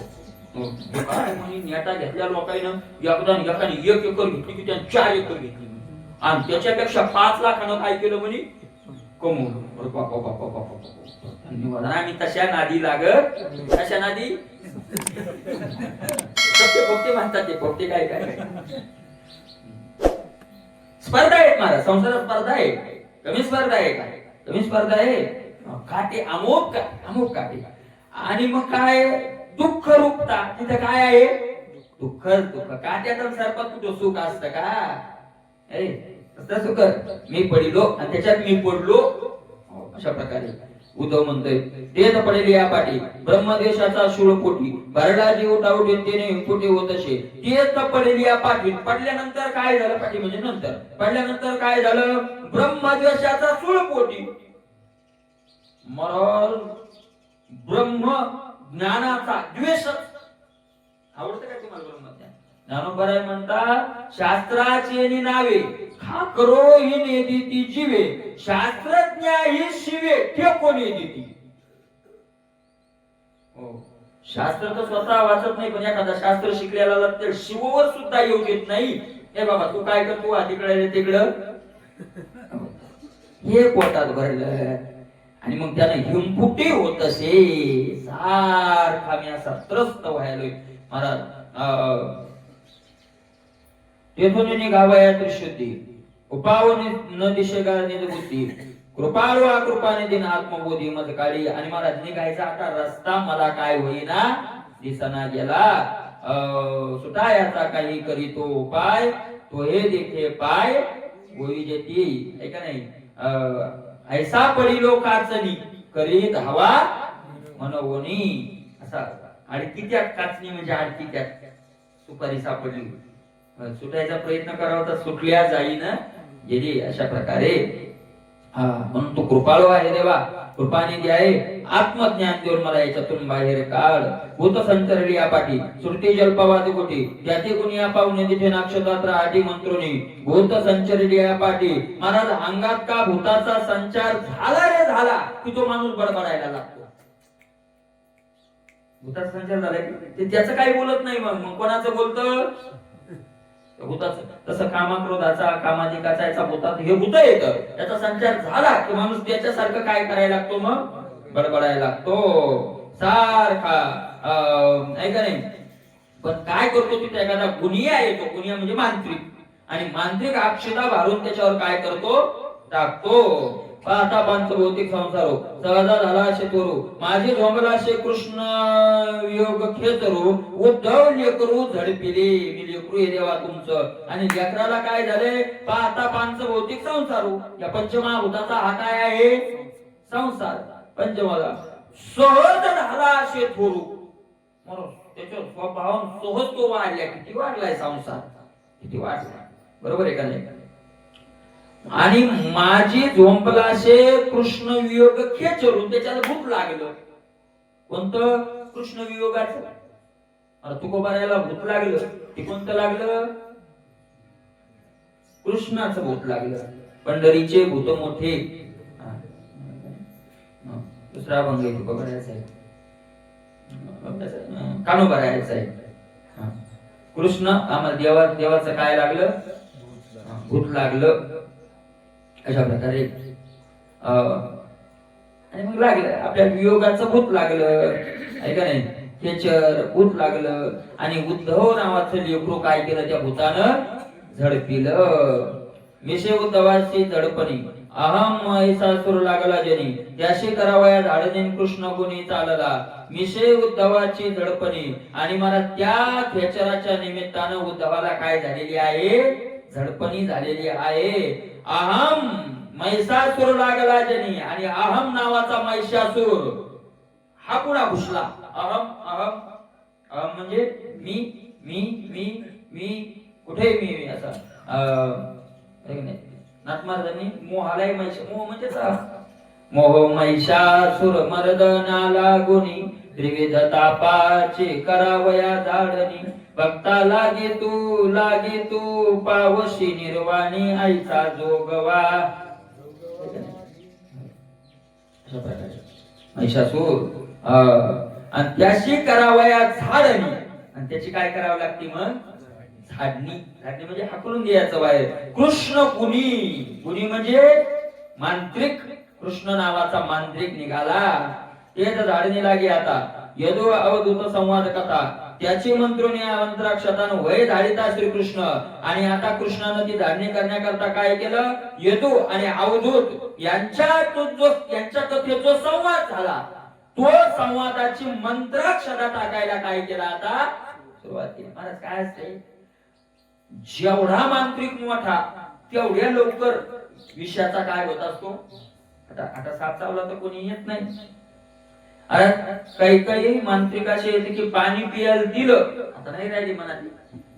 काय म्हणे नेटा घेतल्या लोकांना एकाने 1 एकर घेतली की त्याने 4 एकर घेतली आणि त्याच्यापेक्षा 5 लाखानं काय केलं म्हणे कमवलं धन्यवाद आम्ही तशा नादी लागत तशा नादी पोपटे म्हणतात ते पोपटे काय काय स्पर्धा आहे महाराज संसारात स्पर्धा आहे कमी स्पर्धा आहे काय कमी स्पर्धा आहे काटे अमोक काटे आणि मग काय दुःख रूपता तिथे काय आहे दुःख काट्यात सर्पात कुठं सुख असतं का सुख मी पडिलो आणि त्याच्यात मी पडलो अशा प्रकारे उद्धव म्हणतोय तेच पडेल या पाठी ब्रह्मदेशाचा शूळपोटी भरडा जीव टावटे तेने इंपुटे होत असे तेच पडेल या पाठी पडल्यानंतर काय झालं पाठी म्हणजे नंतर पडल्यानंतर काय झालं ब्रह्मदेशाचा शूळपोटी मरण ब्रह्म ज्ञानाचा द्वेष आवडतं का तुम्हाला ब्रह्मज्ञान ज्ञानोबराय म्हणतात शास्त्राचे नावे खाकरो ही नेदिती जीवे शास्त्रज्ञ ही शिवे ते कोणी देती शास्त्र तर स्वतः वाचत नाही पण एखादा शास्त्र शिकलेला लागते शिववर सुद्धा येऊ देत नाही हे बाबा तू काय करतो तिकडे तिकडं हे पोटात भरलं आणि मग त्याने हिमफुटी होत असे सारखा मी असा त्रस्त व्हायलोय महाराज तेथून निघावया त्रिशुद्धी उपावनी न दिशेगा निदबुद्धी कृपाळू कृपाने दिन आत्मबोधी मज काळी आणि महाराज निघायचा आता रस्ता मला काय होईना दिसना गेला सुटायाचा काही करीतो उपाय तो हे देखे पाय गोळी जेती ऐका नाही ऐसा पडिलो काचनी करीत हवा मनवणी असा अडकीत्यात काचनी म्हणजे अडकीत्यात सुपारी सापडली सुटायचा प्रयत्न करावा तर सुटल्या जाईन गेली अशा प्रकारे म्हणून तू कृपाळू आहे देवा कृपानिधी आहे आत्मज्ञान देऊन मला याच्यातून बाहेर काढ भूत संचरली या पाठी श्रुती जल्पवादी कोटी त्याचे गुणी या पाहुणे तिथे नक्षत्रात आठी मंत्रोनी भूत संचरली या पाठी महाराज अंगात का भूताचा संचार झाला रे झाला की तो माणूस बडबडायला लागतो भूताचा संचार झालाय ते त्याचं काही बोलत नाही मग कोणाचं बोलतं भूताचं तसं कामाक्रोधाचा कामाधिकाचा याचा भूतात हे भूत येतं त्याचा संचार झाला की माणूस त्याच्यासारखं काय करायला लागतो मग बडबडायला लागतो सारखा ऐका नाही पण काय करतो तिथे एखादा गुनिया येतो गुनिया म्हणजे मांत्रिक आणि मांत्रिक अक्षता भारून त्याच्यावर काय करतो टाकतो पाहता पंचभौतिक संसारो सहजा झाला असे तोरू माझे झोंबला असे कृष्ण योग खेचरू उद्धव लेकरू झडपिले मी लेकरू हे देवा तुमचं आणि लेकराला काय झाले पाहता पंचभौतिक संसारो या पंचमहाभूताचा हा काय आहे संसार पंचमाला सहज झाला असे थोरू म्हणून त्याच्या स्वभाव सहज तो वाढल्या किती वाढलाय संसार किती वाढला बरोबर आहे का नाही आणि माझी झोंपलाशे कृष्ण वियोग खेचरून त्याच्याला भूत लागलं कोणतं कृष्ण वियोगाचं तुकोबारायला भूत लागलं ते कोणतं लागलं कृष्णाचं भूत लागलं पंढरीचे भूत मोठे दुसरा भंग तुकोबारायचा आहे कानोबारायचा आहे कृष्ण आम्हाला देवाचं काय लागलं भूत लागलं अशा प्रकारे आणि मग लागलं आपल्या वियोगाचं भूत लागलं ऐका नाही खेचर भूत लागलं आणि उद्धव नावाचं लेकरू काय केलं त्या भूतानं झडपिलं मिशे उद्धवाची झडपणी अहम ऐसा सुर लागला जनी त्याशी करावया झाडने कृष्ण गुणी चालला मिशे उद्धवाची झडपणी आणि मला त्या खेचराच्या निमित्तानं उद्धवाला काय झालेली आहे झडपणी झालेली आहे अहम महिषासुर लागला जनी आणि अहम नावाचा महिषासुर हा पुन्हा घुसला अहम अहम अहम म्हणजे मी मी कुठे मी असा नाथ महाराजांनी मोहालाय मोह म्हणजे मोह महिषासुर मर्दनाला गुणी त्रिविध तापाचे करावया जाडणी भक्ता लागे तू पावशी निर्वाणी आईचा जोगवा महिषासूर आणि त्याशी करावया झाडणी आणि त्याची काय करावं लागते मग झाडणी म्हणजे हाकलून द्यायचं बाहेर कृष्ण गुणी म्हणजे मांत्रिक कृष्ण नावाचा मांत्रिक निघाला तेच झाडणी लागे आता यदो अवधूत संवाद कथा त्याची मंत्राक्षतान वय धाडिता श्रीकृष्ण आणि आता कृष्णानं ती धाडणी करण्याकरता काय केलं यदू आणि अवधूत यांच्या कथेचा संवाद झाला तो संवादाची मंत्राक्षता टाकायला काय केला आता सुरुवात केली महाराज काय असते जेवढा मांत्रिक मोठा तेवढ्या लवकर विषयाचा काय होत असतो आता साप चावला तर कोणी येत नाही अरे काही मांत्रिक असे येते की पाणी पियाला दिलं आता नाही राहिली मनात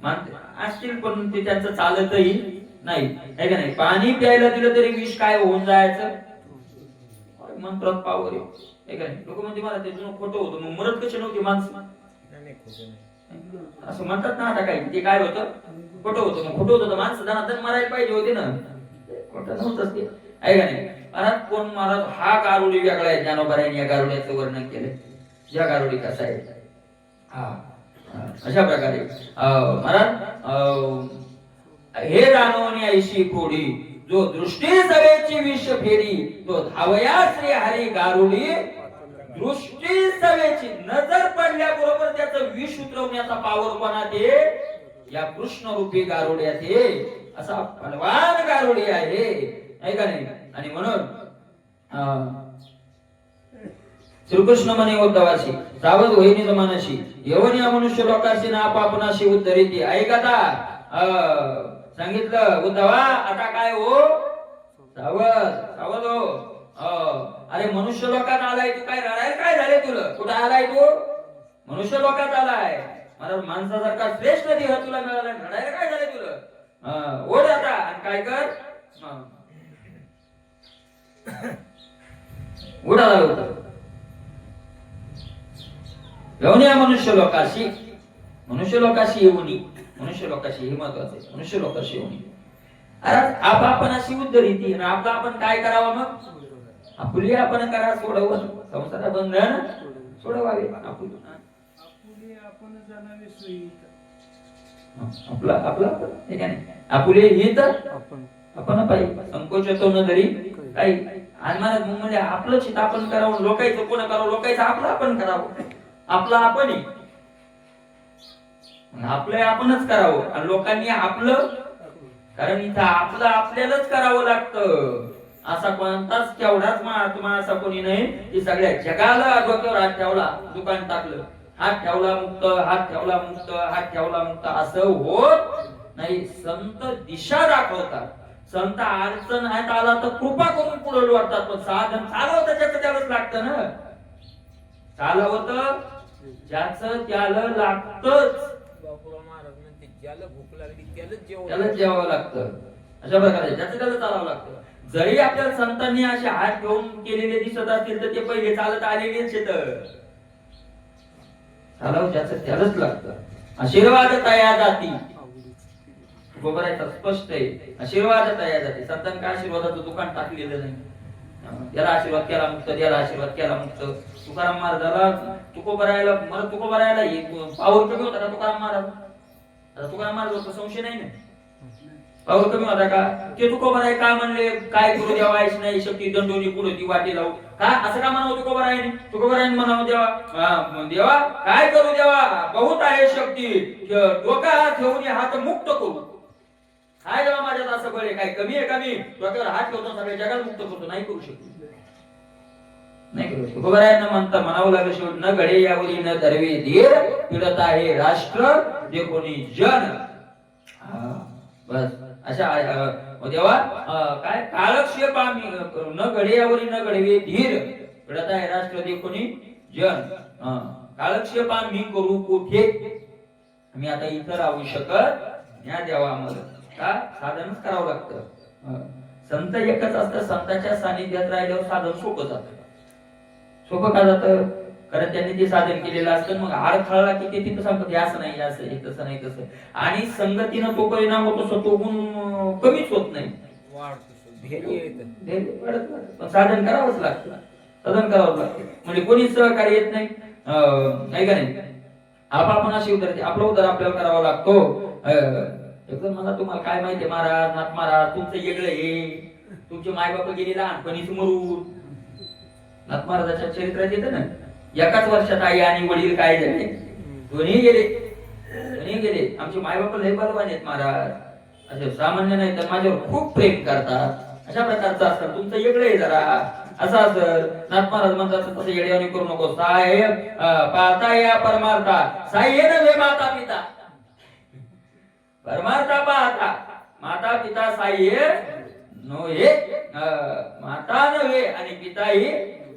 मांत्रिक असतील पण ते त्यांचं चालतही नाही आहे का नाही पाणी प्यायला दिलं तरी विष काय होऊन जायचं मंत्रात पावर आहे का नाही लोक म्हणते मला ते जुनं खोटं होतं मग मरत कशी नव्हती माणसं असं म्हणतात ना आता काही ते काय होतं खोटं होतं मग खोटं होतं माणसं दनादन मरायला पाहिजे होते ना खोटं नव्हतंच ते आहे का नाही महाराज कोण महाराज हा गारुडी वेगळा आहे ज्ञानोबारायांनी या गारुड्याचं वर्णन केलंय या गारुडी कसा आहे अशा प्रकारे महाराज हे जाणवणी ऐशी कोडी जो दृष्टी सवेची विष फेरी तो धावया श्री हरी गारुडी दृष्टी सवेची नजर पडल्याबरोबर त्याचं विष उतरवण्याचा पावर कोणात या कृष्ण रूपी गारुड्यात असा बलवान गारुडी आहे का नाही आणि म्हणून श्रीकृष्ण म्हणे उद्धवाशी सावध होईनी जमानाशी यवनिया मनुष्य लोकांशी ना पापनाशी उद्धरिती ऐकता सांगितलं उद्धवा आता काय हो सावध हो अरे मनुष्य लोकात आलाय तू काय रडायला काय झाले तुला कुठं आलाय तू मनुष्य लोकात आलाय मला माणसासारखा श्रेष्ठ देह तुला मिळाला रडायला काय झाले तुला ओढ आता आणि काय कर उडाला होता येऊन मनुष्य लोकाशी येऊनी मनुष्य लोकाशी हे महत्वाचे मनुष्य लोकाशी येऊनी अरे आपण अशी उद्धरिती आपला आपण काय करावं मग आपुली आपण करा सोडव संसार बंधन सोडवावे आपला आपला हे काय आपुले हित आपण पाहिजे संकोच येतो न तरी काही आणि महाराज म्हणजे आपलं चित आपण करावं लोकांचं कोण करावं लोकांचं आपलं आपण करावं आपलं आपणही आपलं आपणच करावं आणि लोकांनी आपलं कारण इथं आपलं आपल्यालाच करावं लागतं असा कोणताच तेवढाच महात्मा असा कोणी नाही की सगळ्या जगाला डोक्यावर हात ठेवला दुकान टाकलं हात ठेवला मुक्त हात ठेवला मुक्त हात ठेवला मुक्त असं होत नाही संत दिशा दाखवतात संत अडचण आहेत आला तर कृपा करून पुढे वाटतात पण साधन चालवतं ज्याचं त्यालाच लागतं ना चालवतं ज्याचं त्याला लागतच ज्याला भूक लागली त्यालाच जेवावं लागतं अशा प्रकारे ज्याचं त्याला चालावं लागतं जरी आपल्या संतांनी असे हात घेऊन केलेले दिसत असतील तर ते पहिले चालत आलेलेच येत चालावं ज्याचं त्यालाच लागतं आशीर्वाद तया जाती गोबरायचा स्पष्ट आहे आशीर्वाद तया जाती संतांनी काय आशीर्वादाचं दुकान टाकलेलं नाही याला आशीर्वाद केला मुक्त त्याला आशीर्वाद केला मुक्त तुकाराम महाराजाला तुकोबरायला मला तुकोबरायला पावर कमी होता का तुकाराम महाराज आता तुकाराम महाराज संशय नाही ना पावर कमी होता का ते तुकोबराय काय म्हणले काय करू देवा नाही शक्ती दंडोनी पुढे ती वाटी लावू का असं का म्हणावं तुकोबरायने म्हणावं देवा देवा काय करू देवा बहुत आहे शक्ती डोका हात ठेवून हात मुक्त करू काय देवा माझ्यात असं बळ आहे काय कमी आहे कमी डोक्यावर हात ठेवतो सगळ्या जगाला मुक्त करतो नाही करू शकतो नाही करू शकतो तुकोबरायांना म्हणता म्हणावं लागलं शेवट न घडे यावरी न धरवे धीर पिडत आहे राष्ट्र जे कोणी जन बस अशा देवा काय कालक्षेप न घड्यावरी न घडवे धीर घडत आहे राष्ट्र दे कोणी जन कालक्षेप आम्ही करू कुठे मी आता इथं राहू शकत या देवा आम्हाला का साधनच करावं लागतं. संत एकच असतं, संतांच्या सानिध्यात राहिल्यावर साधन सोपं जातं. सोपं का जातं? कारण त्यांनी ते साधन केलेलं असतं. मग हार खळला की ते तिथं सांगतात हे असं नाही, असं हे तसं नाही तसं. आणि संगतीनं तो परिणाम होतो, तो गुण कमीच होत नाही, धैर्य येतं. पण साधन करावंच लागतं, साधन करावंच लागतं. म्हणजे कोणी सहकार्य येत नाही, नाही का नाही. आपण अशी उतरते, आपलं उदर आपल्याला करावा लागतो. एकदम मला तुम्हाला काय माहितीये महाराज, नाथ महाराज तुमचं वेगळं हे, तुमचे माय बाप गेले लहानपणीच मरून. नाथ महाराजाच्या चरित्रात येतं ना, एकाच वर्षात आई आणि वडील काय झाले, दोन्ही गेले. आमचे माय बाप लय बलवान आहेत महाराज, असे सामान्य नाही तर माझ्यावर खूप प्रेम करतात. अशा प्रकारचं असतं. तुमचं वेगळं आहे जरा असं असं. नाथ महाराज म्हणतात तसं येड्यावानी करू नको. साहेब पाहता या परमार्था साई ये नव्हे माता पिता, परमार्था पाहता माता पिता साई ये नव्हे, माता नव्हे आणि पिताही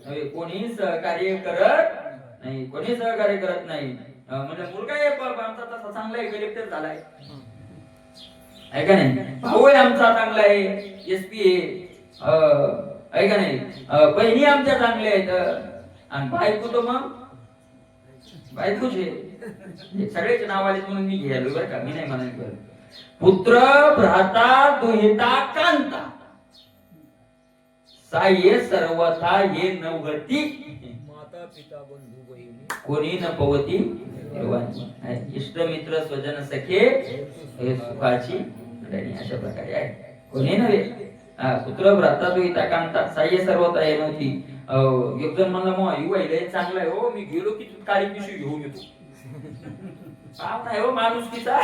नव्हे. कोणी सहकार्य करत नाही, कोणी सहकार्य करत नाही. म्हणजे मुलगा आहे आमचा तसा चांगला आहे, कलेक्टर झालाय आहे का नाही. भाऊ आहे आमचा चांगला आहे, एसपी आहे का नाही. बहिणी आमच्या चांगल्या आहेत, आणि बायको तो मग बायकोच आहे. सगळ्याचे नाव आले म्हणून मी घ्यायलो बरं का, मी नाही म्हणायचं. पुत्र भ्राता दुहिता कांता साये सर्वथा ये नवगती, माता पिता बंधू बहिणी कोणी न पवती इष्ट मित्र स्वजन सखे हे सुखाची धनी. अशा प्रकारे आहे, कोणी नव्हे. पुत्र भ्राता दुहिता कांता साये सर्वथा ये नव्हती. एक जण म्हणला मग युवा चांगला आहे हो, मी गेलो की काळी पिशवी घेऊन येतो. पाप नाही हो माणूस तिचा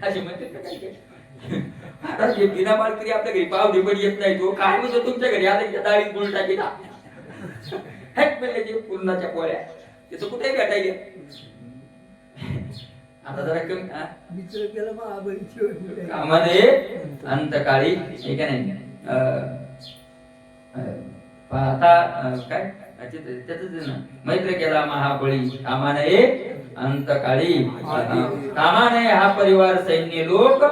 असे म्हणते. आता जे बिना मालकरी आपल्या घरी पावडी पण येत नाही, तो काय म्हणतो तुमच्या घरी आला की दाढीत गुळ टाकीला हॅट म्हणले ते पूर्णाच्या पोळ्या तिथं कुठे भेटायला. आता जरा कमी मित्र केला महाबळी कामाने अंतकाळी हे का नाही. पाहता काय त्याच मैत्र केला महाबळी कामाने अंतकाळी, कामाने हा परिवार सैन्य लोक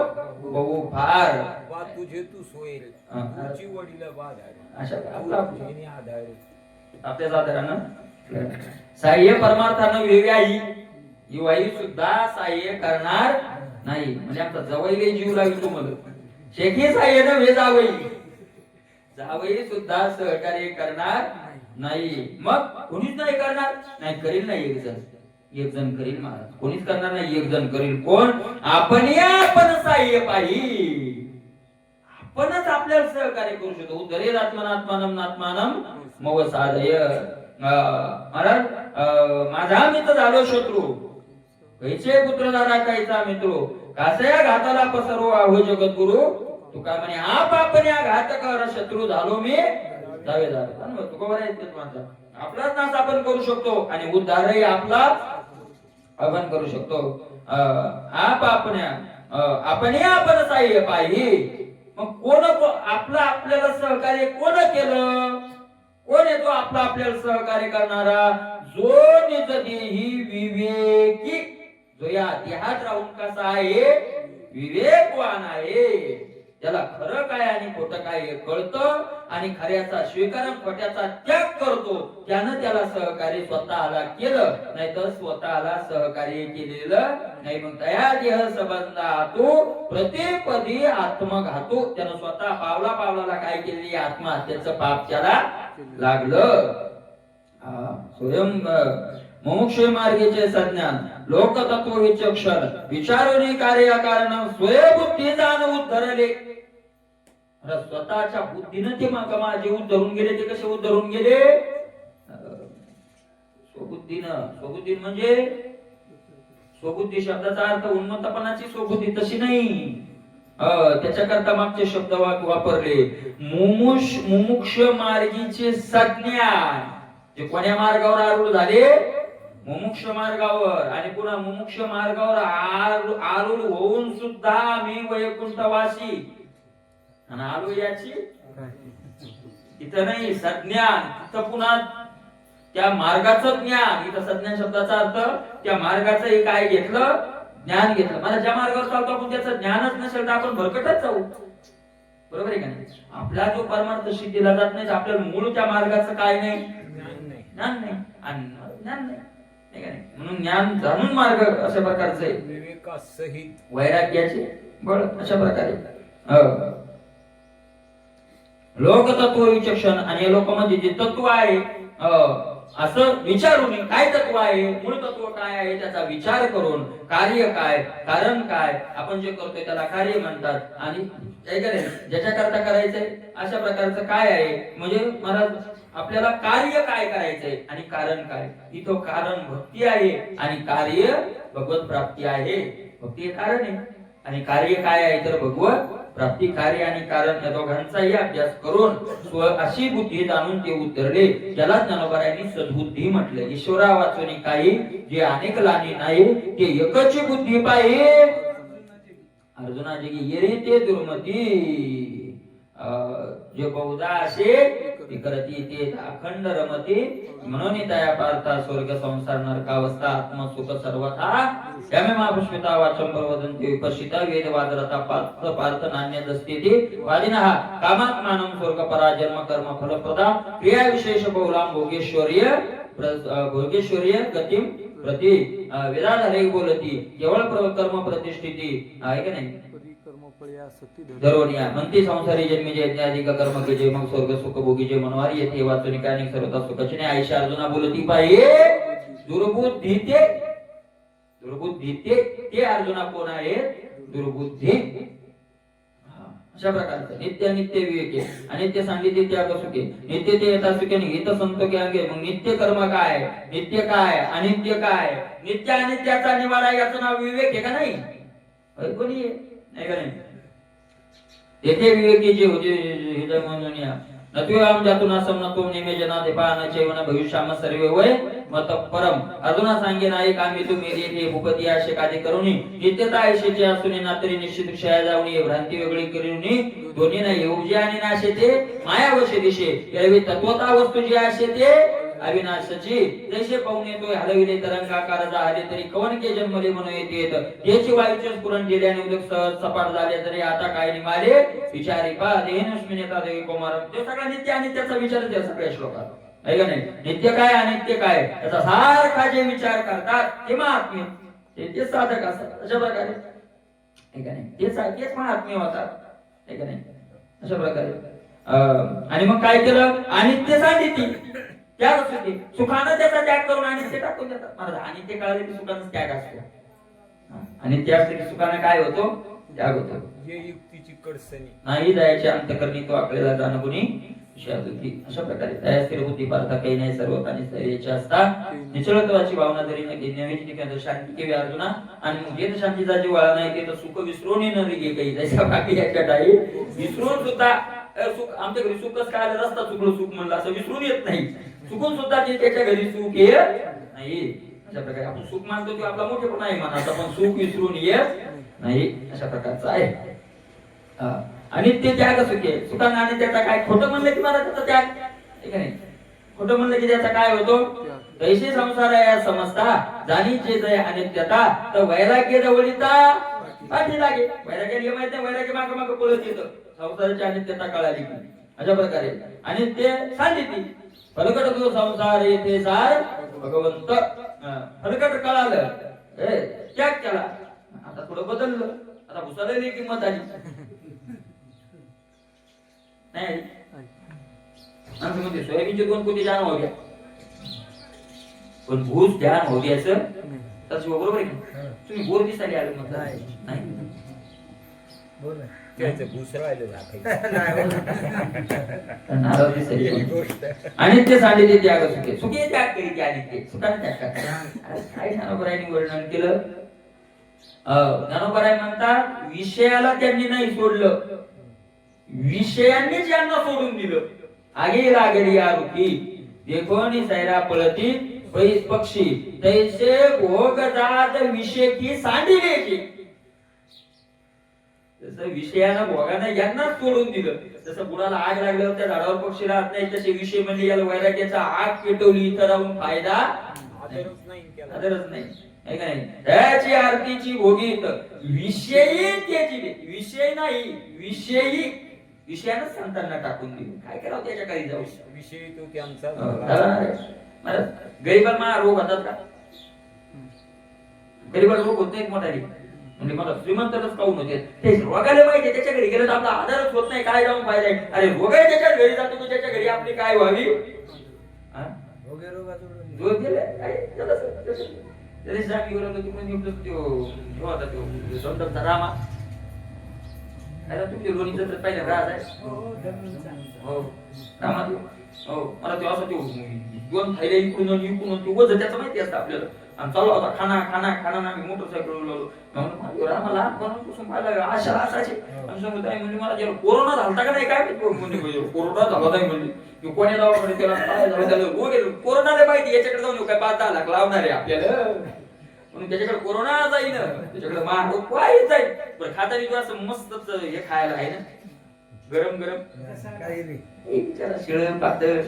बहु फार बा तुझे तू सोयेल, तुझी वडील बाद आहे. अशा जेणे आधार आपल्या साधारण साह्य परमार्थानं वेव्याही युवाई सुद्धा साह्य करणार नाही. म्हणजे आमचा जवळले जीव लागेल तुम्हाला शेखी साह्य न वे जावई सुद्धा सहकार्य करणार नाही. मग कोणीच नाही करणार, नाही करील नाही एक जण करील महाराज, कोणीच करणार नाही, एक जण करील. कोण? आपण साह्य पाहिजे, आपणच आपल्याला सहकार्य करू शकतो. उदरे आत्मानम मव साधय. महाराज माझा मित्र झालो शत्रू, कैचे पुत्र झाला कायचा मित्र, कासया घाताला पसरो आहो जगद्गुरु. तुका म्हणे आप आपण या घातक शत्रू झालो मी जावे जावे. तुका बरं आपलाच नाश आपण करू शकतो आणि उद्धारही आपलाच आपण करू शकतो. आपण साह्य पाहिजे. मग कोण आपलं आपल्याला सहकार्य कोण केलं? कोण येतो आपला आपल्याला सहकार्य करणारा? जो निज देही विवेकी, जो या देहात राहून कसा आहे विवेकवान आहे, त्याला खरं काय आणि खोटं काय हे कळतं आणि खऱ्याचा स्वीकार खोट्याचा त्याग करतो, त्यानं त्याला सहकार्य स्वतःला केलं, नाही तर स्वतःला सहकार्य केलेलं नाही. मग तया देह संबंधातू प्रतिपदी आत्मघातू, त्यानं स्वतः पावला पावलाला काय केलेली आत्महत्येचं पाप त्याला लागलं. स्वयं मोक्ष मार्गाचे संज्ञान लोकतत्व विचक्षण विचारोनी कार्य कारण स्वयंबुद्धी जाण उद्धरले. स्वतःच्या बुद्धीनं ते माझे उद्धरून गेले. ते कसे उद्धरून गेले? स्वबुद्धीनं. स्वबुद्धी म्हणजे स्वबुद्धी शब्दाचा अर्थ उन्मत्तपणाची स्वबुद्धी तशी नाही. त्याच्याकरता मागचे शब्द वापरले. मुमुक्ष मार्गीचे संज्ञान, जे कोण्या मार्गावर आरूढ झाले? मुमुक्ष मार्गावर. आणि पुन्हा मुमुक्ष मार्गावर आरूढ होऊन सुद्धा मी वैकुंठवासी आणि आलो याची इथं नाही संज्ञान, तिथं पुन्हा त्या मार्गाचं ज्ञान. इथं संज्ञान शब्दाचा अर्थ त्या मार्गाचं काय घेतलं? ज्ञान घेतलं. मला ज्या मार्गावर चालतो आपण त्याचं ज्ञानच नसेल तर आपण भरकटच जाऊ. बरोबर आहे का नाही? आपला जो परमार्थ सिद्धीला जात नाही, आपल्याला मूळ त्या मार्गाचं काय नाही, ज्ञान नाही आणि ज्ञान नाही. म्हणून ज्ञान जाणून मार्ग अशा प्रकारचे विवेकासहित वैराग्याचे बळ अशा प्रकारे लोकतत्व विचक्षण. आणि लोकांमध्ये जे तत्व आहे असं विचारून काय तत्व आहे, मूळ तत्व काय आहे त्याचा विचार करून कार्य काय, कारण काय, आपण जे करतोय त्याला कार्य म्हणतात. आणि ज्याच्या करता करायचंय अशा प्रकारचं काय आहे, म्हणजे महाराज आपल्याला कार्य काय करायचंय आणि कारण काय. इथं कारण भक्ती आहे आणि कार्य भगवत प्राप्ती आहे. भक्ती हे कारण आहे आणि कार्य काय आहे तर भगवत प्राप्ती. कार्य आणि कारण या दोघांचाही अभ्यास करून अशी बुद्धी जाणून ते उतरले, ज्याला ज्ञानोबारायांनी सद्बुद्धी म्हटले. ईश्वरा वाचून काही जे अनेक लानी नाही ते एकच बुद्धी पाहिजे. अर्जुना जे येरी ते दुर्मती जे बहुधा असे ती करती ते अखंड रमती. म्हणून तया पार्था स्वर्ग संसार नरकावस्था आत्मसुख सर्वथा यामे महापुष्पिता वाचम प्रवदन्ति विपश्चिता वेद वादरता पार्थ नान्य दस्तीति वादिनः कामात्मानं स्वर्ग पराजन्म कर्म फलप्रदा क्रिया विशेष बहुलां भोगेश्वर्य गतिम प्रति वेदाधारे बोलती केवळ कर्म प्रतिष्ठिती आहे की नाही. दरोनिया म्हणते संसारी जन्मी जे अधिक कर्म के जे मग स्वर्ग सुख भोगी जे मनवारी येथे वाचून काय सर्वता सुखाची नाही. आयशा अर्जुना बोलती पाहिजे दुर्बुद्धी ते अर्जुना कोण आहे, दुर्बुद्धी. अशा प्रकारचं नित्य नित्य विवेके अनित्य सांगितले त्याग सुखे नित्य ते येता सुखे निहित संतो के अंगे. मग नित्य कर्म काय, नित्य काय, अनित्य काय, नित्य अनित्याचा निवाडा याचं नाव विवेक आहे का नाही, कोणी नाही का नाही. येथे विवेकी जे होते हृदय म्हणून या नत्वेम जातून असमनत्वम नेमे जनाते पान चैवना भविष्याम सर्वे वय मत परम. अर्जुना सांगे नाही कामी तू मेरी येथे भूपती आशे कादे करूनी नित्यता आयशेचे असून ना तरी निश्चित क्षया जाऊनी भ्रांती वेगळी करूनी दोन्ही नाही उपजे आणि नाशे ते माया वशे दिशे यावे तत्वता वस्तू जी आशे ते अविनाशाची. जैसे पाहुणे तो हलविले तरंगाकार झाले तरी कवन के जन्मले म्हणून येत त्याची वायूचे स्फुरण केल्याने उदक सहज सपाट झाले तरी आता काय निमाले विचारी पा देहनस्मिनेता देवी कुमार. ते सगळा नित्य आणि त्याचा विचार त्या सगळ्या श्लोकात आहे का नाही. नित्य काय अनित्य काय त्याचा सारखा जे विचार करतात ते महात्म्य ते साधक असतात. अशा प्रकारे आहे का नाही, तेच महात्म्य होतात आहे का नाही. अशा प्रकारे आणि मग काय केलं, अनित्य सांगितली त्याग असते सुखानं त्याचा त्याग करून अनित्य टाकून देतात. महाराज अनित्य कळाले की सुखानं त्याग असतो आणि त्या असते की सुखानं काय होतो, त्याग होतो. हे युक्तीची कडसणी नाही जायचे अंतकरणी तो आकळेला जाणं गुणी अशा प्रकारे त्या स्थिर बुद्धी पारता काही नाही सर्व आणि स्थैर्याचे असतात. निश्चलत्वाची भावना जरी न घेण्याची ठिकाणी शांती केवी अर्जुना. आणि जे शांतीचा जे वाळा नाही ते तर सुख विसरून न गे काही त्याच्या बाकी याच्यात आहे विसरून सुद्धा सुख. आमच्या घरी सुखच काय रस्ता चुकलो सुख म्हणलं असं विसरून येत नाही. चुकून सुद्धा ते त्याच्या घरी सुख येत नाही. अशा प्रकारे आपण सुख मानतो ते आपला मोठेपणा आहे मनाचा, पण सुख विसरून येत नाही अशा प्रकारचं आहे. आणि ते त्याग सुखे सुखानं आणि त्याचा काय खोटं म्हणलं की मला त्याचा त्याग ठीक आहे. खोटं म्हणलं की त्याचा काय होतो, तैसे संसार आहे समजता जाणीचे जय अनित्यता तर वैराग्य जवळीता पाठी लागे. वैराग्य माहित नाही, वैराग्य माग माग पळत येतं संसाराची अनित्यता कळाली की. अशा प्रकारे आणि ते सांगितली फलकट तो संसार येथे सार भगवंत. फलकट कळालं त्याग केला. आता थोडं बदललं, आता भुसालेली किंमत आली नाही. सोयाबीनचे दोन कोटी ध्यान होऊ द्या पण भूस ध्यान होऊ द्यायचं तसं बरोबर आहे. तुम्ही बोर दिसायला आले मग नाही त्याचं भूस राहिलं आणि ते सांगितले त्याग सुखे सुखे त्याग करीत आणि ते सुखाने त्याग करतात. काय ज्ञानोबरायांनी वर्णन केलं. ज्ञानोबराय म्हणतात विषयाला त्यांनी नाही सोडलं, विषयांनी ज्यांना सोडून दिलं. आगे लागली आरुती देखोनी सैरा पळती पक्षी तैसे भोग जात विषय की सांडिले. जसं विषयानं भोगानं यांना सोडून दिलं, जसं बुडाला आग लागल्यावर त्या झाडावर पक्षी राहत नाही तसे विषय म्हणजे याला वैराग्याचा आग पेटवली इथं राहून फायदा आदरच नाही. आहे का नाही? त्याची आरतीची भोगीत विषयी त्याची विषय नाही, विषयानं संतांना टाकून दिली. काय करावं त्याच्या काही जाऊ विषयी तो त्यांचा गरीबांना रोग होतात का? गरीबाला रोग होत नाही मोठा म्हणजे मला श्रीमंतच काऊन होते ते रोगाला माहिती त्याच्या घरी गेलं तर आपला आधारच होत नाही. काय जाऊन फायदा आहे? अरे रोग आहे त्याच्या घरी जातो तो त्याच्या घरी आपली काय व्हावी? रोग गेले रामा तुमच्या लोणीचं तर पहिल्या राज आहे. हो रामा हो मला ते असं ते दोन थैले इकडून ते वजन त्याचं माहिती असतं आपल्याला. आणि चालू होता खाना खाना खाना आम्ही मोटरसायकल रामा लहानपणापासून पाहिला आशा असायची. आणि सांगत आहे म्हणजे मला जेव्हा कोरोना झालता का नाही काय म्हणजे कोरोना झाला नाही म्हणजे कोण्या दवाखाने त्याला त्याला रोग येतो कोरोनाला माहिती याच्याकडे जाऊन काय 5-10 लाख लावणार आहे आपल्याला म्हणून त्याच्याकडे कोरोना जाईल त्याच्याकडे महारोग काय जाईल. बरं खातानी तू असं मस्तच हे खायला आहे ना गरम शिळ पातळ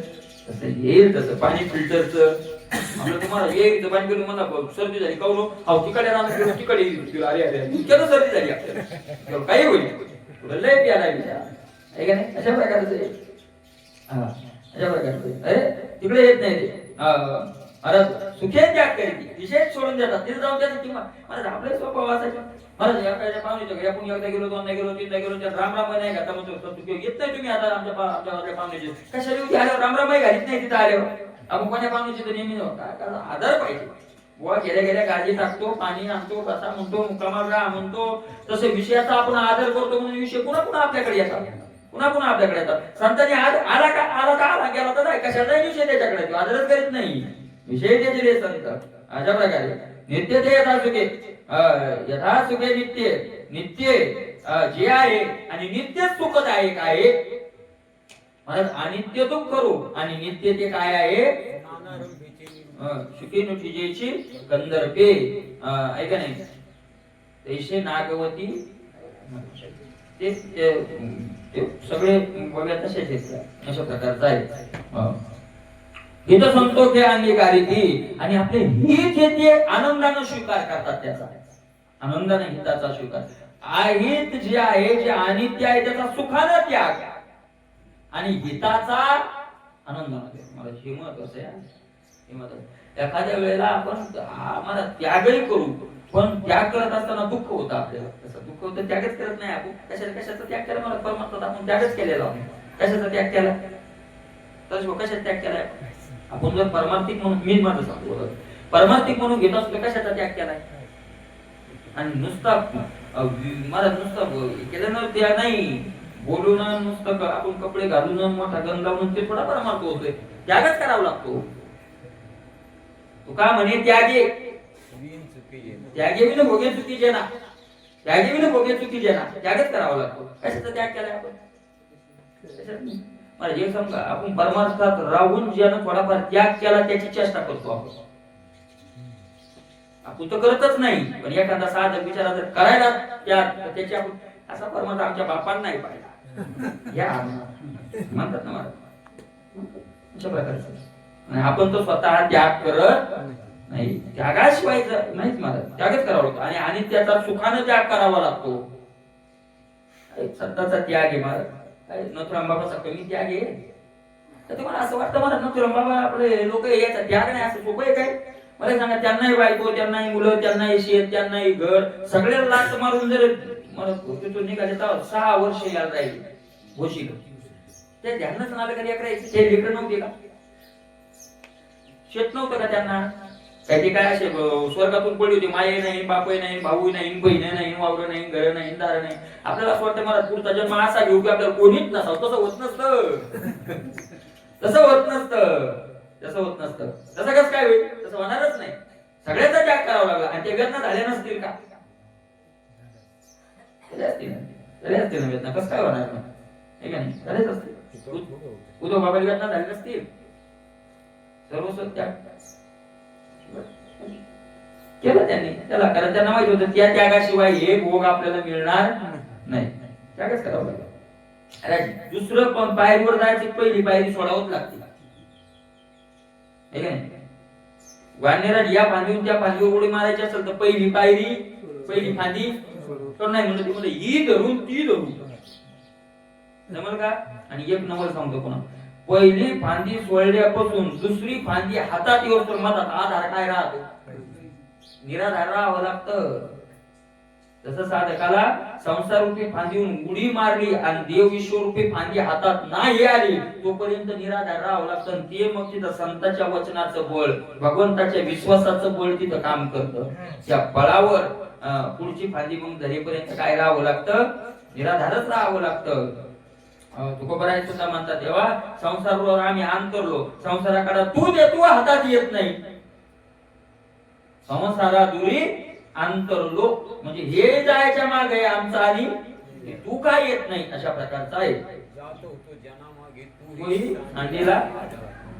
तसं येईल तसं पाणी फिल्टरचं आपलं तुम्हाला येईल पाणी पिऊन मला सर्दी झाली काऊन अहो तिकडे राहणार तिकडे अरे अरे इतक्यात सर्दी झाली आपल्याला काही होईल लय प्याला आहे का नाही. अशा प्रकारचं अशा प्रकारचं अरे तिकडे येत नाही ते अरे सुखे त्याग करायची विशेष सोडून देतात तिथे जाऊन त्याचं किंवा मला आपल्या स्वभाव असायचं. मला या पाहुण्याच्या घरी आपण एकदा गेलो 2दा गेलो 3दा गेलो त्या रामराम नाही घाता म्हणतो येत नाही तुम्ही आता आमच्या पाहुण्याचे कशाला होती आल्यावर रामरामाई घालीत नाही तिथं आल्यावर आपण कोण्या पाहुण्याची तर नेहमी काय आधार पाहिजे बुवा गेल्या गेल्या गाडी टाकतो पाणी आणतो कसा म्हणतो मुक्कामाला राहा म्हणतो तसे विषयाचा आपण आदर करतो म्हणून विषय पुन्हा पुन्हा आपल्याकडे येतात पुन्हा आपल्याकडे येतात. संतांनी आला का गेला तर नाही कशाचा विषय त्याच्याकडे आदरच करीत नाही विषय त्याचे रे संत. अशा प्रकारे नित्य ते यथा सुखे नित्य जे आहे आणि नित्य सुखदायक आहे. म्हणत अनित्य दुःख रूप आणि नित्य ते काय आहे सुखी नुठीजेची कंदर्पे ऐका नाही तैसे नागवती ते सगळे बघा तसेच आहेत अशा प्रकारचा आहे. हित संतोष हे अंगीकारी ती आणि आपले हित हे ते आनंदाने स्वीकार करतात त्याचा आनंदाने हिताचा स्वीकार हित जे आहे जे अनित्य आहे त्याचा सुखाने त्याग आणि हिताचा आनंदाने मला हे महत्वाचं आहे. एखाद्या वेळेला आपण आम्हाला त्यागही करू पण त्याग करत असताना दुःख होतं आपल्याला तसं दुःख होतं त्यागच करत नाही आपण कशाचा त्याग केला मला परमात्मा आपण त्यागच केलेला कशाचा त्याग केला तर कशाचा त्याग केलाय आपण जर परमार्थिक म्हणून मी माझं सांगतो परमार्थिक म्हणून घेत असतो कशाचा त्याग केलाय आणि नुसता मला नुसतं केलं ना त्या नाही बोलून नुसतं आपण कपडे घालून मोठा गंध लावून ते थोडा परमार्थ होतोय त्यागच करावा लागतो. तू का म्हणे त्यागे विन भोगे चुकी जेना त्यागे विन भोगे चुकी जेना त्यागच करावा लागतो. कशाचा त्याग केलाय आपण मला जे समजा आपण परमार्थात राहून ज्यानं थोडाफार त्याग केला त्याची चेष्टा करतो आपण तर करतच नाही पण एखादा साधक विचारा जर करायला त्याची आपण असा परमार्थ आमच्या बापांना नाही पाहिला या म्हणतात ना मला अशा प्रकारचं आपण तो स्वतः त्याग करत नाही त्यागाशिवाय नाहीच मला त्यागच करावा लागतो आणि त्याचा सुखाने त्याग करावा लागतो. सत्ताचा त्याग आहे मला नथुराम बाबाचा कमी त्याग आहे तर तुम्हाला असं वाटतं मला नथुराम बाबा आपले लोक याचा त्याग नाही असं सोपं आहे काय मला सांगा. त्यांनाही बायको त्यांनाही मुलं त्यांनाही शेत त्यांनाही घर सगळ्या लाच मारून जर मला तिथून निघाले तर 6 वर्ष यायला राहील घोषित ते ध्यानच नाला कधी करायचे ते लेकरं नव्हते का शेत नव्हतं का त्यांना काही काय असे स्वर्गातून पडली होती माये नाही बापही नाही भाऊ नाही बहीण नाही वावर नाही घर नाही दार नाही. आपल्याला असं वाटतं मला पुढचा जन्म असा घेऊ की आपल्याला कोणीच नसावं तसं होत नसतं तसं कसं काय होईल तसं होणारच नाही. सगळ्याचा त्याग करावा लागला आणि ते वेदना झाल्या नसतील का असतील ना वेदना कसं काय होणार नाही झालेच असतील उद्धव बाबाला वेदना झाली नसतील सर्वस्व त्याग केलं त्यांनी त्याला कारण त्यांना माहित होतं त्या त्यागाशिवाय हे भोग आपल्याला मिळणार नाही त्यागच करावं लागलं. अरे दुसरं पण पायरीवर जायची पहिली पायरी सोडावंच लागते वानेरात या फांदीहून त्या फांदीवर उडी मारायची असेल तर पहिली पायरी पहिली फांदी तर नाही म्हणलं ती म्हणजे ही धरून ती धरून जमल का. आणि एक नवल सांगतो पुन्हा, पहिली फांदी सोडल्यापासून दुसरी फांदी हातात येऊन तर मधात आधार काय राहतो, निराधार राहावं लागतं. तसं साधकाला संसार रूपी फांदीहून उडी मारली आणि देव ईश्वर रूपी फांदी हातात नाही आली तोपर्यंत निराधार राहावं लागतं. ते मग तिथं संतांच्या वचनाचं बळ, भगवंताच्या विश्वासाचं बळ तिथं काम करतं. त्या बळावर पुढची फांदी मग धरेपर्यंत काय राहावं लागतं, निराधारच राहावं लागतं. तुकोबराय सुद्धा म्हणतात तेव्हा संसारावर आम्ही अंतरलो, संसाराकडे तू दे तू हातात येत नाही, संसारा दुरी अंतरलो म्हणजे हे जायच्या मागे आमचा आणि तू काय येत नाही अशा प्रकारचा आहे. जातो तो जनामागे तूही अंडीला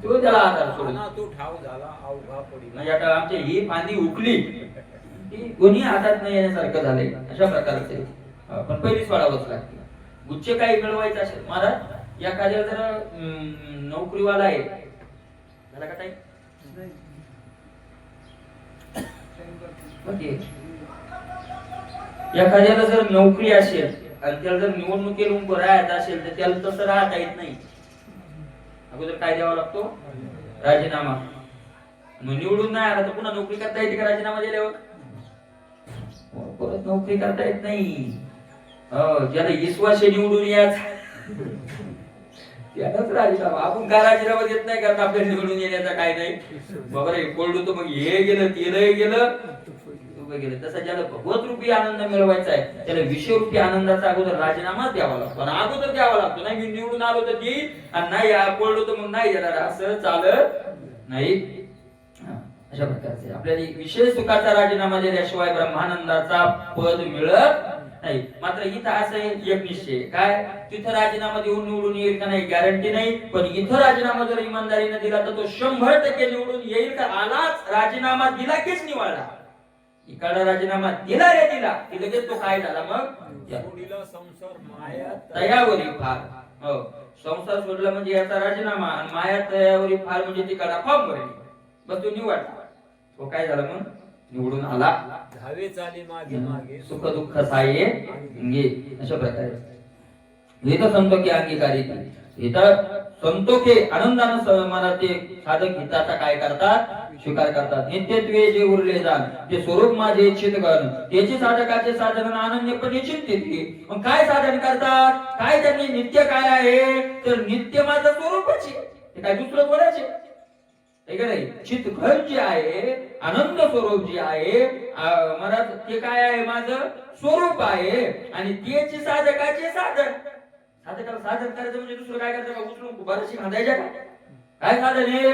तो त्याला आधार सोडून तो ठाव झाला अवघा पडी. म्हणजे आता आमची ही फांदी उकली ती कोणी हातात नाही येण्यासारखं झालंय अशा प्रकारचे. पण पहिलीच वाढावंच लागते. गुच्छ काही मिळवायचं असेल महाराज एखाद्या जर नोकरीवाला आहे झाला का ताई एखाद्याला जर नोकरी असेल आणि त्याला जर निवडणुकीला उभं राहायचं असेल तर त्याला तसं राहता येत नाही. अगोदर काय द्यावा लागतो, राजीनामा. मग निवडून नाही आला तर पुन्हा नोकरी करता येते का राजीनामा दिल्यावर, परत नोकरी करता येत नाही. ज्याला विश्वास निवडून याच त्यालाच राजीनामा. आपण काय राजीनामा देत नाही कारण आपल्याला निवडून येण्याचा काय नाही बाबा रे कोल्ड तो मग हे गेलं ते गेलं गेलं. तसं ज्याला भगवत रूपी आनंद मिळवायचा आहे त्याला विश्वरूपी आनंदाचा अगोदर राजीनामा द्यावा लागतो आणि अगोदर द्यावा लागतो. नाही मी निवडून आलो तर ती आणि नाही कोल्ड तर मग नाही देणार असं चालत नाही. अशा प्रकारचे आपल्याला विशेष सुखाचा राजीनामा दिल्याशिवाय ब्रह्मानंदाचा पद मिळत नाही. मात्र इथं असं एक निश्चय काय, तिथं राजीनामा देऊन निवडून येईल का नाही गॅरंटी नाही. पण इथं राजीनामा जर इमानदारीने दिला तर तो 100% निवडून येईल का, आलाच राजीनामा दिला कीच निवडला. इकडला राजीनामा दिला रे दिला की लगेच तो काय झाला मग संसार माया तयावरी फार. हो संसार सोडला म्हणजे याचा राजीनामा आणि माया तयावरी फार म्हणजे तिकडला फॉर्म भरली बस तो निवडला. तो काय झाला मग निवडून आला. धावे चाले मागे मागे सुख दुःख साये अंगे अशा प्रकारे इथं संतो की अंगीकारी इथं संतो के आनंदानं मला ते साधक हिताचा काय करतात स्वीकार करतात. नित्यत्वे जे उरले जाण ते स्वरूप माझे इच्छित गण त्याचे साधकाचे साधन अनन्यपणे चिंतित. मग काय साधन करतात, काय त्यांनी नित्य काय आहे तर नित्य माझं स्वरूपच आहे. ते काय दुसरं बोलायचे चित घर जे आहे आनंद स्वरूप जे आहे मला ते काय आहे माझं स्वरूप आहे आणि त्याचे साधकाचे साधन. साधकाला साधन करायचं म्हणजे दुसरं काय करायचं का उचलून बरशी खांदायच्या काय साधन आहे,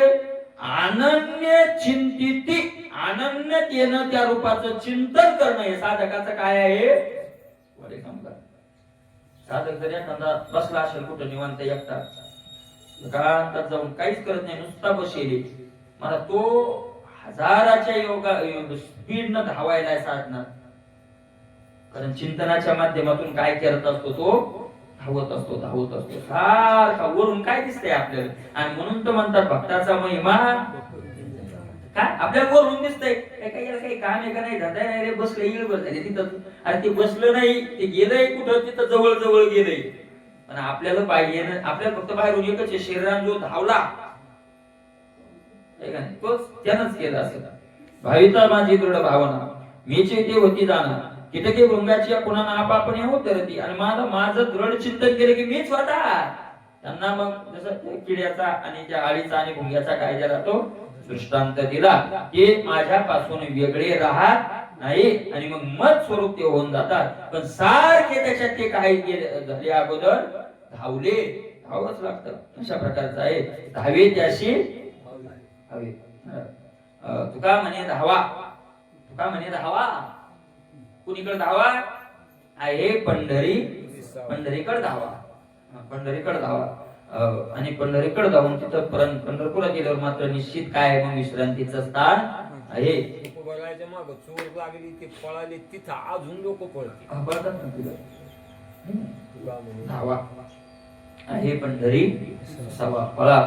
अनन्य चिंतिती अनन्यतेनं त्या रूपाचं चिंतन करणं हे साधकाचं काय आहे. साधक जर एखादा बसला असेल कुठं निवांत एकटा एकांतात जाऊन काहीच करत नाही नुसता बसेल मला तो हजाराच्या योगा स्पीड न धावायला साधणार. कारण चिंतनाच्या माध्यमातून काय करत असतो तो धावत असतो सारखा. वरून काय दिसतंय आपल्याला आणि म्हणून तर म्हणतात भक्ताचा महिमा काय आपल्याला वरून दिसतंय. काही काम आहे का नाही धंदा नाही रे बसलं येईल बस झाले तिथं. अरे ते बसलं नाही ते गेलंय कुठं तिथं जवळ जवळ गेलंय. पण आपल्याला पाहिजे आपल्याला फक्त बाहेरून एकच आहे शरीरान जो धावला तोच त्यानंच केला असेल. भाविता माझी दृढ भावना मीची ते होती जाणार किटके भृंगाची कुणाला आपापणे होत ती आणि माझं दृढ चिंतन केलं की मीच स्वतः त्यांना मग जसं किड्याचा आणि त्या आळीचा आणि भुंग्याचा काय झाला तो दृष्टांत दिला की माझ्यापासून वेगळे राहत नाही आणि मग मत स्वरूप ते होऊन जातात. पण सारखे त्याच्यात ते काही झाले अगोदर धावच लागतं अशा प्रकारचं आहे. धावे त्याशी हवे तुका म्हणे धावा कुणीकडे धावा आहे पंढरीकडे धावा आणि पंढरीकडे जाऊन तिथं पंढरपूरला गेल्यावर मात्र निश्चित काय आहे मग विश्रांतीचं स्थान आहे. बघायच्या माग चोर लागली ते पळाले तिथं अजून लोक पळतात धावा आहे पंढरी सवा पळा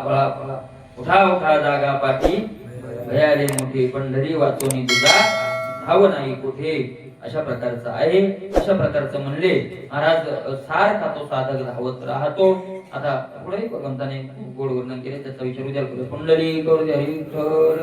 उठा जागा पाठी भयाले मोठे पंढरी वाचोनी तुझा धाव नाही कुठे. अशा प्रकारचं आहे. अशा प्रकारचं म्हणले महाराज सारखा तो साधक धावत राहतो. आता पुढे भगवंताने गोड वर्णन केले त्याचा विचार उद्या करू. पुंडलिक हरी विठ्ठल.